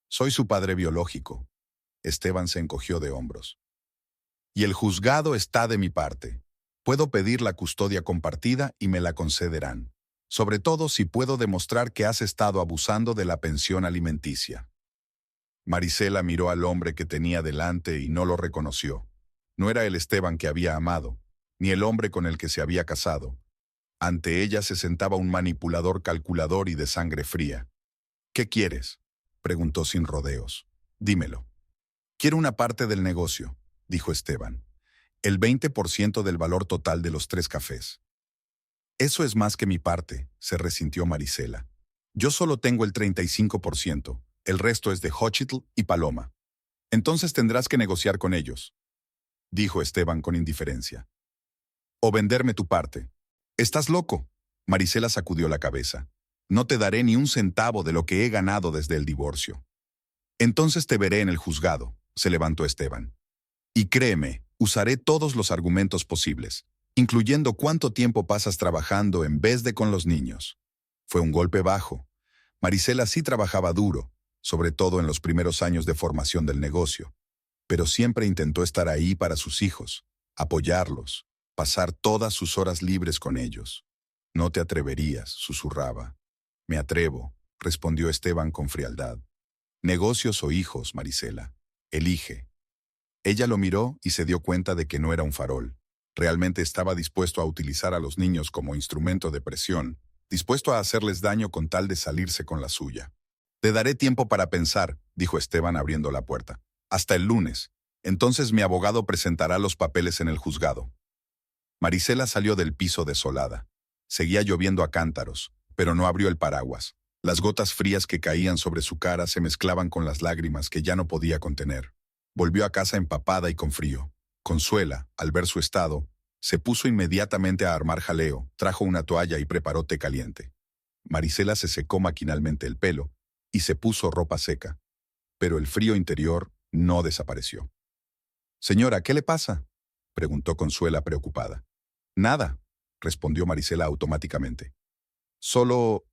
Soy su padre biológico. Esteban se encogió de hombros. Y el juzgado está de mi parte. Puedo pedir la custodia compartida y me la concederán. Sobre todo si puedo demostrar que has estado abusando de la pensión alimenticia. Marisela miró al hombre que tenía delante y no lo reconoció. No era el Esteban que había amado, ni el hombre con el que se había casado. Ante ella se sentaba un manipulador calculador y de sangre fría. ¿Qué quieres?, preguntó sin rodeos. Dímelo. Quiero una parte del negocio, dijo Esteban. El 20% del valor total de los 3 cafés. Eso es más que mi parte, se resintió Marisela. Yo solo tengo el 35%, el resto es de Xochitl y Paloma. Entonces tendrás que negociar con ellos, dijo Esteban con indiferencia. O venderme tu parte. ¿Estás loco? Marisela sacudió la cabeza. No te daré ni un centavo de lo que he ganado desde el divorcio. Entonces te veré en el juzgado, se levantó Esteban. Y créeme, usaré todos los argumentos posibles, incluyendo cuánto tiempo pasas trabajando en vez de con los niños. Fue un golpe bajo. Marisela sí trabajaba duro, sobre todo en los primeros años de formación del negocio, pero siempre intentó estar ahí para sus hijos, apoyarlos, pasar todas sus horas libres con ellos. No te atreverías, susurraba. Me atrevo, respondió Esteban con frialdad. Negocios o hijos, Marisela. Elige. Ella lo miró y se dio cuenta de que no era un farol. Realmente estaba dispuesto a utilizar a los niños como instrumento de presión, dispuesto a hacerles daño con tal de salirse con la suya. Te daré tiempo para pensar, dijo Esteban abriendo la puerta. Hasta el lunes. Entonces mi abogado presentará los papeles en el juzgado. Marisela salió del piso desolada. Seguía lloviendo a cántaros, pero no abrió el paraguas. Las gotas frías que caían sobre su cara se mezclaban con las lágrimas que ya no podía contener. Volvió a casa empapada y con frío. Consuela, al ver su estado, se puso inmediatamente a armar jaleo, trajo una toalla y preparó té caliente. Marisela se secó maquinalmente el pelo y se puso ropa seca, pero el frío interior no desapareció. «Señora, ¿qué le pasa?», preguntó Consuela preocupada. «Nada», respondió Marisela automáticamente. «Solo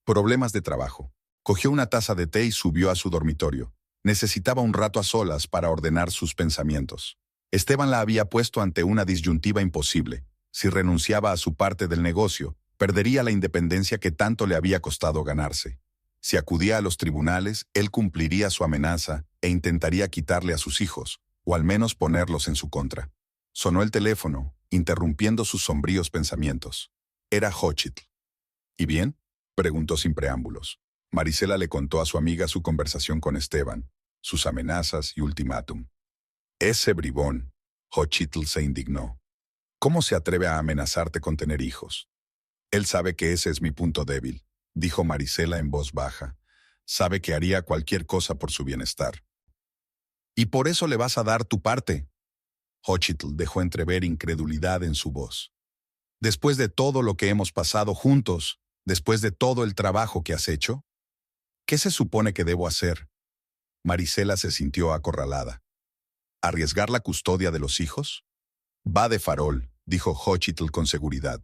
problemas de trabajo». Cogió una taza de té y subió a su dormitorio. Necesitaba un rato a solas para ordenar sus pensamientos. Esteban la había puesto ante una disyuntiva imposible. Si renunciaba a su parte del negocio, perdería la independencia que tanto le había costado ganarse. Si acudía a los tribunales, él cumpliría su amenaza e intentaría quitarle a sus hijos, o al menos ponerlos en su contra. Sonó el teléfono, interrumpiendo sus sombríos pensamientos. Era Xochitl. ¿Y bien?, preguntó sin preámbulos. Marisela le contó a su amiga su conversación con Esteban, sus amenazas y ultimátum. Ese bribón, Xochitl se indignó. ¿Cómo se atreve a amenazarte con tener hijos? Él sabe que ese es mi punto débil, dijo Marisela en voz baja. Sabe que haría cualquier cosa por su bienestar. ¿Y por eso le vas a dar tu parte? Xochitl dejó entrever incredulidad en su voz. Después de todo lo que hemos pasado juntos, después de todo el trabajo que has hecho, ¿qué se supone que debo hacer? Marisela se sintió acorralada. ¿Arriesgar la custodia de los hijos? Va de farol, dijo Xochitl con seguridad.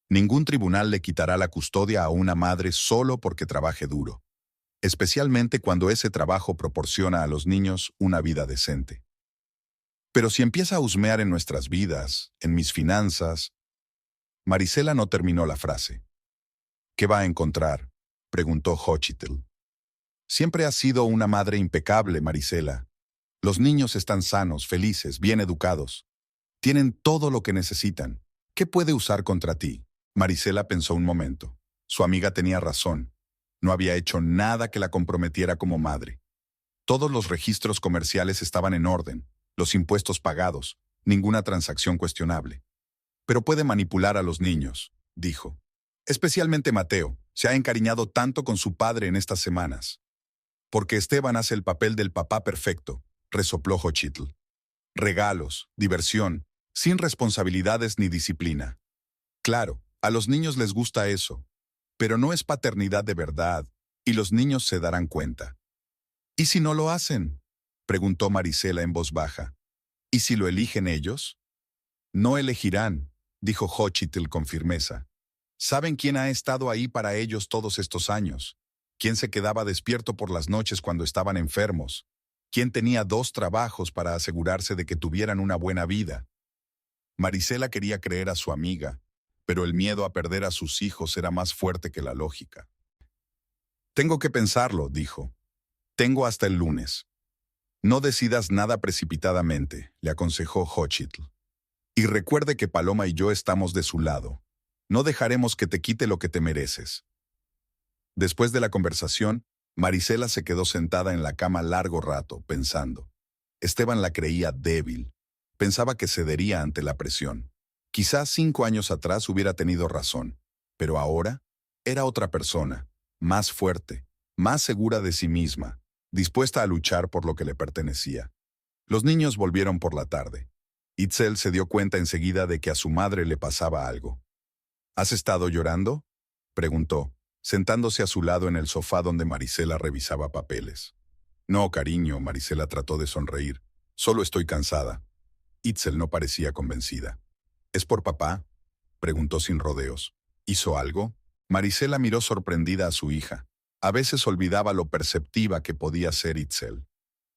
Ningún tribunal le quitará la custodia a una madre solo porque trabaje duro, especialmente cuando ese trabajo proporciona a los niños una vida decente. Pero si empieza a husmear en nuestras vidas, en mis finanzas... Marisela no terminó la frase. ¿Qué va a encontrar?, preguntó Xochitl. Siempre has sido una madre impecable, Marisela. Los niños están sanos, felices, bien educados. Tienen todo lo que necesitan. ¿Qué puede usar contra ti? Marisela pensó un momento. Su amiga tenía razón. No había hecho nada que la comprometiera como madre. Todos los registros comerciales estaban en orden, los impuestos pagados, ninguna transacción cuestionable. Pero puede manipular a los niños, dijo. Especialmente Mateo, se ha encariñado tanto con su padre en estas semanas. Porque Esteban hace el papel del papá perfecto, resopló Xochitl. Regalos, diversión, sin responsabilidades ni disciplina. Claro, a los niños les gusta eso, pero no es paternidad de verdad, y los niños se darán cuenta. ¿Y si no lo hacen?, preguntó Marisela en voz baja. ¿Y si lo eligen ellos? No elegirán, dijo Xochitl con firmeza. ¿Saben quién ha estado ahí para ellos todos estos años? ¿Quién se quedaba despierto por las noches cuando estaban enfermos? ¿Quién tenía 2 trabajos para asegurarse de que tuvieran una buena vida? Marisela quería creer a su amiga, pero el miedo a perder a sus hijos era más fuerte que la lógica. Tengo que pensarlo, dijo. Tengo hasta el lunes. No decidas nada precipitadamente, le aconsejó Xochitl. Y recuerde que Paloma y yo estamos de su lado. No dejaremos que te quite lo que te mereces. Después de la conversación, Marisela se quedó sentada en la cama largo rato, pensando. Esteban la creía débil. Pensaba que cedería ante la presión. Quizás 5 años atrás hubiera tenido razón, pero ahora era otra persona, más fuerte, más segura de sí misma, dispuesta a luchar por lo que le pertenecía. Los niños volvieron por la tarde. Itzel se dio cuenta enseguida de que a su madre le pasaba algo. ¿Has estado llorando?, preguntó, sentándose a su lado en el sofá donde Marisela revisaba papeles. No, cariño, Marisela trató de sonreír. Solo estoy cansada. Itzel no parecía convencida. ¿Es por papá?, preguntó sin rodeos. ¿Hizo algo? Marisela miró sorprendida a su hija. A veces olvidaba lo perceptiva que podía ser Itzel.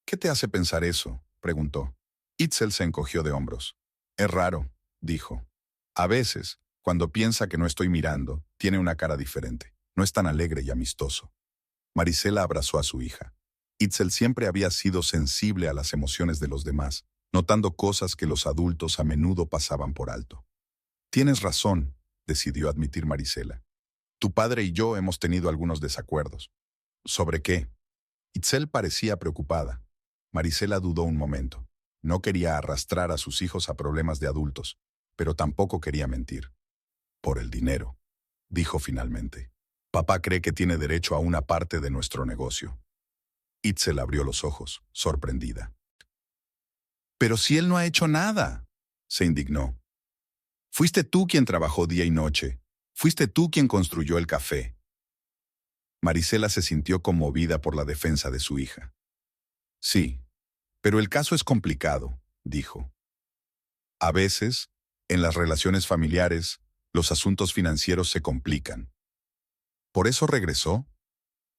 ¿Qué te hace pensar eso?, preguntó. Itzel se encogió de hombros. Es raro, dijo. A veces, cuando piensa que no estoy mirando, tiene una cara diferente. No es tan alegre y amistoso. Marisela abrazó a su hija. Itzel siempre había sido sensible a las emociones de los demás, notando cosas que los adultos a menudo pasaban por alto. Tienes razón, decidió admitir Marisela. Tu padre y yo hemos tenido algunos desacuerdos. ¿Sobre qué? Itzel parecía preocupada. Marisela dudó un momento. No quería arrastrar a sus hijos a problemas de adultos, pero tampoco quería mentir. Por el dinero, dijo finalmente. Papá cree que tiene derecho a una parte de nuestro negocio. Itzel abrió los ojos, sorprendida. Pero si él no ha hecho nada, se indignó. Fuiste tú quien trabajó día y noche. Fuiste tú quien construyó el café. Marisela se sintió conmovida por la defensa de su hija. Sí, pero el caso es complicado, dijo. A veces, en las relaciones familiares, los asuntos financieros se complican. ¿Por eso regresó?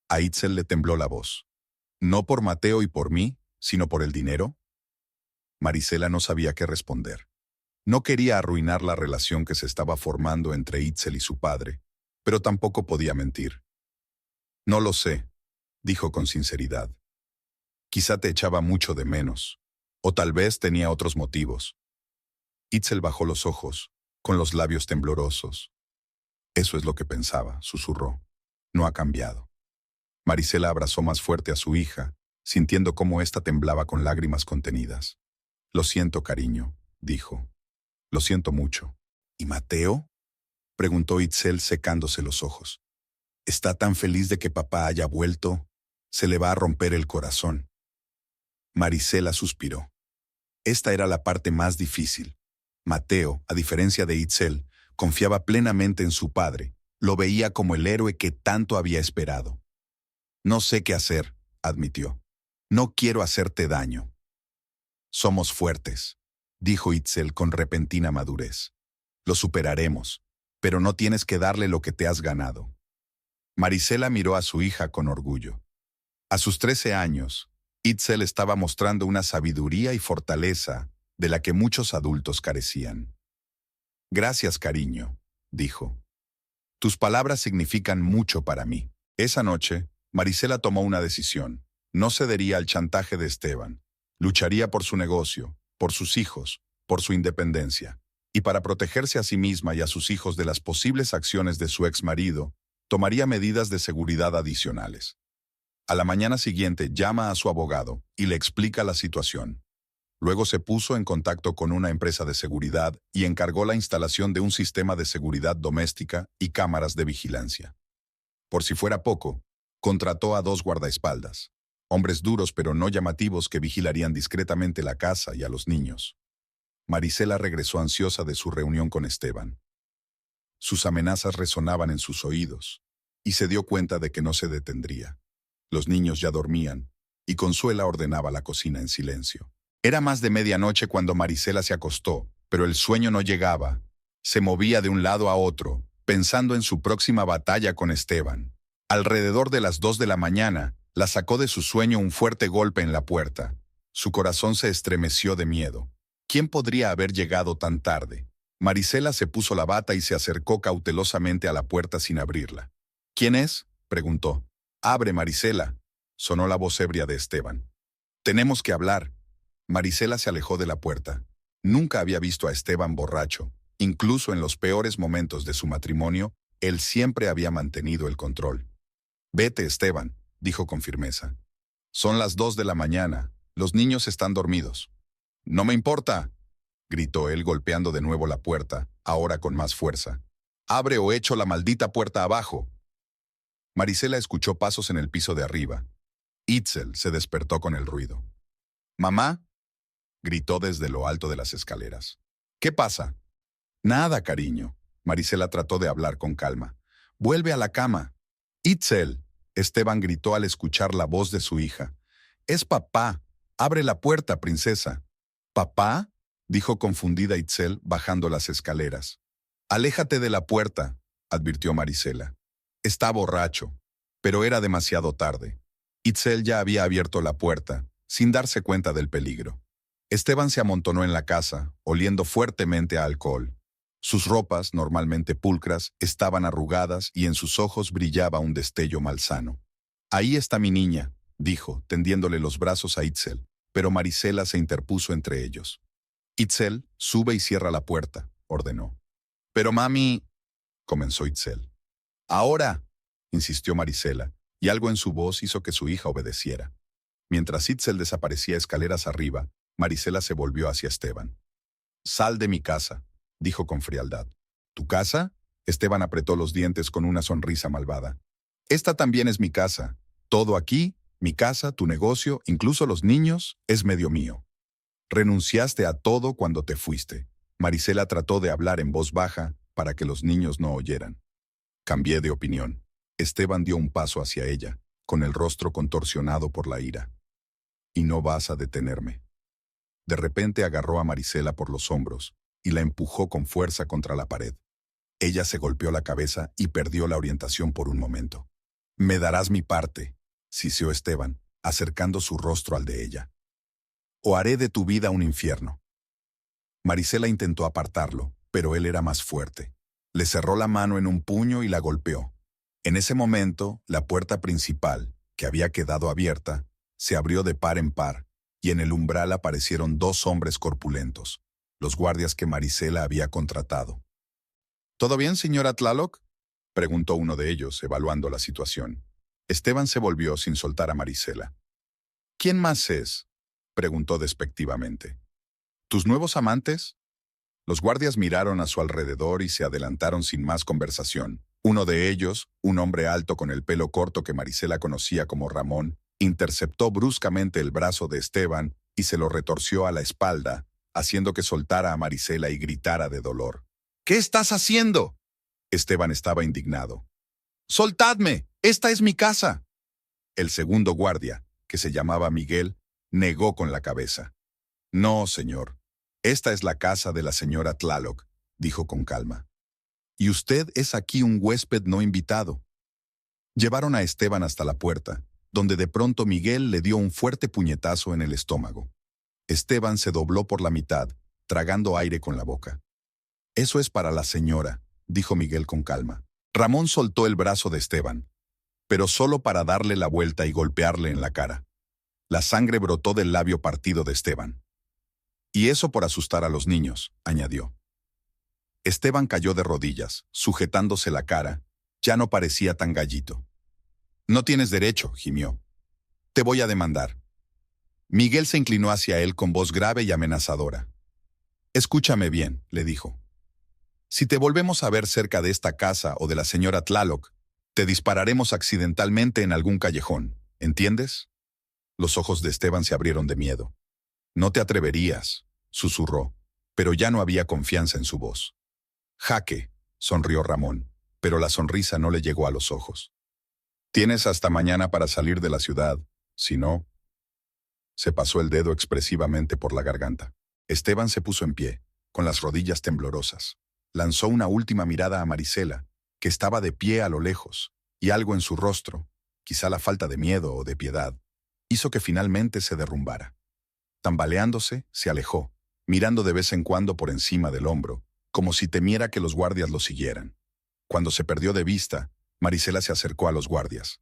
A Itzel le tembló la voz. ¿No por Mateo y por mí, sino por el dinero? Marisela no sabía qué responder. No quería arruinar la relación que se estaba formando entre Itzel y su padre, pero tampoco podía mentir. No lo sé, dijo con sinceridad. Quizá te echaba mucho de menos, o tal vez tenía otros motivos. Itzel bajó los ojos, con los labios temblorosos. Eso es lo que pensaba, susurró. No ha cambiado. Marisela abrazó más fuerte a su hija, sintiendo cómo ésta temblaba con lágrimas contenidas. Lo siento, cariño, dijo. Lo siento mucho. ¿Y Mateo?, preguntó Itzel secándose los ojos. Está tan feliz de que papá haya vuelto. Se le va a romper el corazón. Marisela suspiró. Esta era la parte más difícil. Mateo, a diferencia de Itzel, confiaba plenamente en su padre. Lo veía como el héroe que tanto había esperado. No sé qué hacer, admitió. No quiero hacerte daño. Somos fuertes, dijo Itzel con repentina madurez. Lo superaremos, pero no tienes que darle lo que te has ganado. Marisela miró a su hija con orgullo. A sus 13 años, Itzel estaba mostrando una sabiduría y fortaleza de la que muchos adultos carecían. Gracias, cariño, dijo. Tus palabras significan mucho para mí. Esa noche, Marisela tomó una decisión. No cedería al chantaje de Esteban. Lucharía por su negocio, por sus hijos, por su independencia. Y para protegerse a sí misma y a sus hijos de las posibles acciones de su exmarido, tomaría medidas de seguridad adicionales. A la mañana siguiente llama a su abogado y le explica la situación. Luego se puso en contacto con una empresa de seguridad y encargó la instalación de un sistema de seguridad doméstica y cámaras de vigilancia. Por si fuera poco, contrató a 2 guardaespaldas, hombres duros pero no llamativos que vigilarían discretamente la casa y a los niños. Marisela regresó ansiosa de su reunión con Esteban. Sus amenazas resonaban en sus oídos, y se dio cuenta de que no se detendría. Los niños ya dormían, y Consuela ordenaba la cocina en silencio. Era más de medianoche cuando Marisela se acostó, pero el sueño no llegaba. Se movía de un lado a otro, pensando en su próxima batalla con Esteban. Alrededor de las 2 de la mañana, la sacó de su sueño un fuerte golpe en la puerta. Su corazón se estremeció de miedo. ¿Quién podría haber llegado tan tarde? Marisela se puso la bata y se acercó cautelosamente a la puerta sin abrirla. ¿Quién es?, preguntó. «Abre, Marisela», sonó la voz ebria de Esteban. «Tenemos que hablar». Marisela se alejó de la puerta. Nunca había visto a Esteban borracho. Incluso en los peores momentos de su matrimonio, él siempre había mantenido el control. «Vete, Esteban», dijo con firmeza. «Son las 2 de la mañana. Los niños están dormidos». «No me importa», gritó él golpeando de nuevo la puerta, ahora con más fuerza. «Abre o echo la maldita puerta abajo». Marisela escuchó pasos en el piso de arriba. Itzel se despertó con el ruido. «¿Mamá?», gritó desde lo alto de las escaleras. «¿Qué pasa?». «Nada, cariño». Marisela trató de hablar con calma. «Vuelve a la cama». «Itzel», Esteban gritó al escuchar la voz de su hija. «Es papá. Abre la puerta, princesa». «¿Papá?», dijo confundida Itzel bajando las escaleras. «Aléjate de la puerta», advirtió Marisela. «Está borracho». Pero era demasiado tarde. Itzel ya había abierto la puerta, sin darse cuenta del peligro. Esteban se amontonó en la casa, oliendo fuertemente a alcohol. Sus ropas, normalmente pulcras, estaban arrugadas y en sus ojos brillaba un destello malsano. «Ahí está mi niña», dijo, tendiéndole los brazos a Itzel, pero Marisela se interpuso entre ellos. «Itzel, sube y cierra la puerta», ordenó. «Pero mami», comenzó Itzel. «Ahora», insistió Marisela, y algo en su voz hizo que su hija obedeciera. Mientras Itzel desaparecía escaleras arriba, Marisela se volvió hacia Esteban. «Sal de mi casa», dijo con frialdad. «¿Tu casa?», Esteban apretó los dientes con una sonrisa malvada. «Esta también es mi casa. Todo aquí, mi casa, tu negocio, incluso los niños, es medio mío». «Renunciaste a todo cuando te fuiste». Marisela trató de hablar en voz baja para que los niños no oyeran. «Cambié de opinión». Esteban dio un paso hacia ella, con el rostro contorsionado por la ira. «Y no vas a detenerme». De repente agarró a Marisela por los hombros y la empujó con fuerza contra la pared. Ella se golpeó la cabeza y perdió la orientación por un momento. «Me darás mi parte», siseó Esteban, acercando su rostro al de ella. «O haré de tu vida un infierno». Marisela intentó apartarlo, pero él era más fuerte. Le cerró la mano en un puño y la golpeó. En ese momento, la puerta principal, que había quedado abierta, se abrió de par en par, y en el umbral aparecieron 2 hombres corpulentos, los guardias que Marisela había contratado. «¿Todo bien, señora Tlaloc?», preguntó uno de ellos, evaluando la situación. Esteban se volvió sin soltar a Marisela. «¿Quién más es?», preguntó despectivamente. «¿Tus nuevos amantes?». Los guardias miraron a su alrededor y se adelantaron sin más conversación. Uno de ellos, un hombre alto con el pelo corto que Marisela conocía como Ramón, interceptó bruscamente el brazo de Esteban y se lo retorció a la espalda, haciendo que soltara a Marisela y gritara de dolor. «¿Qué estás haciendo?». Esteban estaba indignado. «¡Soltadme! ¡Esta es mi casa!». El segundo guardia, que se llamaba Miguel, negó con la cabeza. «No, señor. Esta es la casa de la señora Tlaloc», dijo con calma. «Y usted es aquí un huésped no invitado». Llevaron a Esteban hasta la puerta, donde de pronto Miguel le dio un fuerte puñetazo en el estómago. Esteban se dobló por la mitad, tragando aire con la boca. «Eso es para la señora», dijo Miguel con calma. Ramón soltó el brazo de Esteban, pero solo para darle la vuelta y golpearle en la cara. La sangre brotó del labio partido de Esteban. «Y eso por asustar a los niños», añadió. Esteban cayó de rodillas, sujetándose la cara. Ya no parecía tan gallito. «No tienes derecho», gimió. «Te voy a demandar». Miguel se inclinó hacia él con voz grave y amenazadora. «Escúchame bien», le dijo. «Si te volvemos a ver cerca de esta casa o de la señora Tlaloc, te dispararemos accidentalmente en algún callejón, ¿entiendes?». Los ojos de Esteban se abrieron de miedo. «No te atreverías», susurró, pero ya no había confianza en su voz. «Jaque», sonrió Ramón, pero la sonrisa no le llegó a los ojos. «Tienes hasta mañana para salir de la ciudad, si no...». Se pasó el dedo expresivamente por la garganta. Esteban se puso en pie, con las rodillas temblorosas. Lanzó una última mirada a Marisela, que estaba de pie a lo lejos, y algo en su rostro, quizá la falta de miedo o de piedad, hizo que finalmente se derrumbara. Tambaleándose, se alejó, mirando de vez en cuando por encima del hombro, como si temiera que los guardias lo siguieran. Cuando se perdió de vista, Marisela se acercó a los guardias.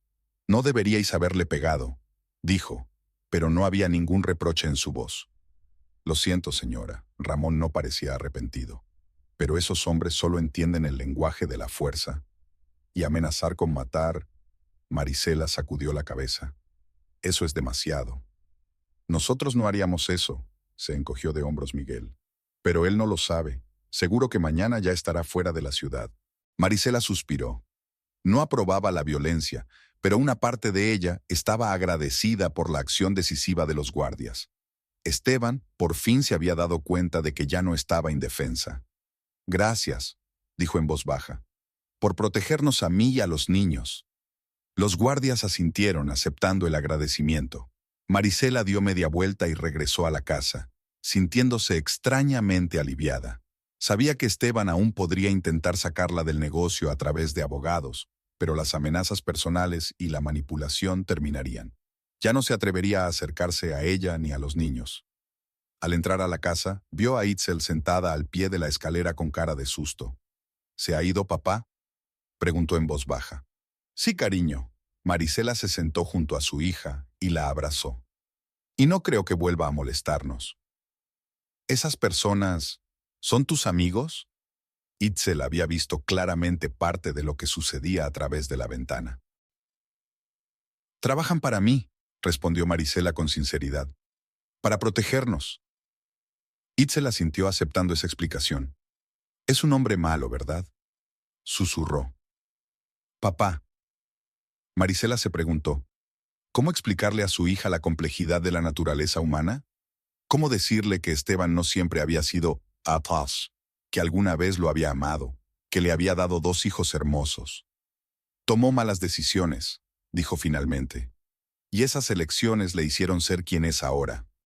«No deberíais haberle pegado», dijo, pero no había ningún reproche en su voz. «Lo siento, señora». Ramón no parecía arrepentido. «Pero esos hombres solo entienden el lenguaje de la fuerza. Y amenazar con matar...» Marisela sacudió la cabeza. «Eso es demasiado». «Nosotros no haríamos eso», se encogió de hombros Miguel. «Pero él no lo sabe. Seguro que mañana ya estará fuera de la ciudad». Marisela suspiró. No aprobaba la violencia, pero una parte de ella estaba agradecida por la acción decisiva de los guardias. Esteban por fin se había dado cuenta de que ya no estaba indefensa. «Gracias», dijo en voz baja, «por protegernos a mí y a los niños». Los guardias asintieron, aceptando el agradecimiento. Marisela dio media vuelta y regresó a la casa, sintiéndose extrañamente aliviada. Sabía que Esteban aún podría intentar sacarla del negocio a través de abogados, pero las amenazas personales y la manipulación terminarían. Ya no se atrevería a acercarse a ella ni a los niños. Al entrar a la casa, vio a Itzel sentada al pie de la escalera con cara de susto. «¿Se ha ido papá?», preguntó en voz baja. «Sí, cariño». Marisela se sentó junto a su hija y la abrazó. «Y no creo que vuelva a molestarnos». «¿Esas personas son tus amigos?». Itzel había visto claramente parte de lo que sucedía a través de la ventana. «Trabajan para mí», respondió Marisela con sinceridad. «Para protegernos». Itzel asintió aceptando esa explicación. «Es un hombre malo, ¿verdad?», susurró. «Papá». Marisela se preguntó, ¿cómo explicarle a su hija la complejidad de la naturaleza humana? ¿Cómo decirle que Esteban no siempre había sido atroz, que alguna vez lo había amado, que le había dado 2 hijos hermosos? «Tomó malas decisiones», dijo finalmente, «y esas elecciones le hicieron ser quien es ahora».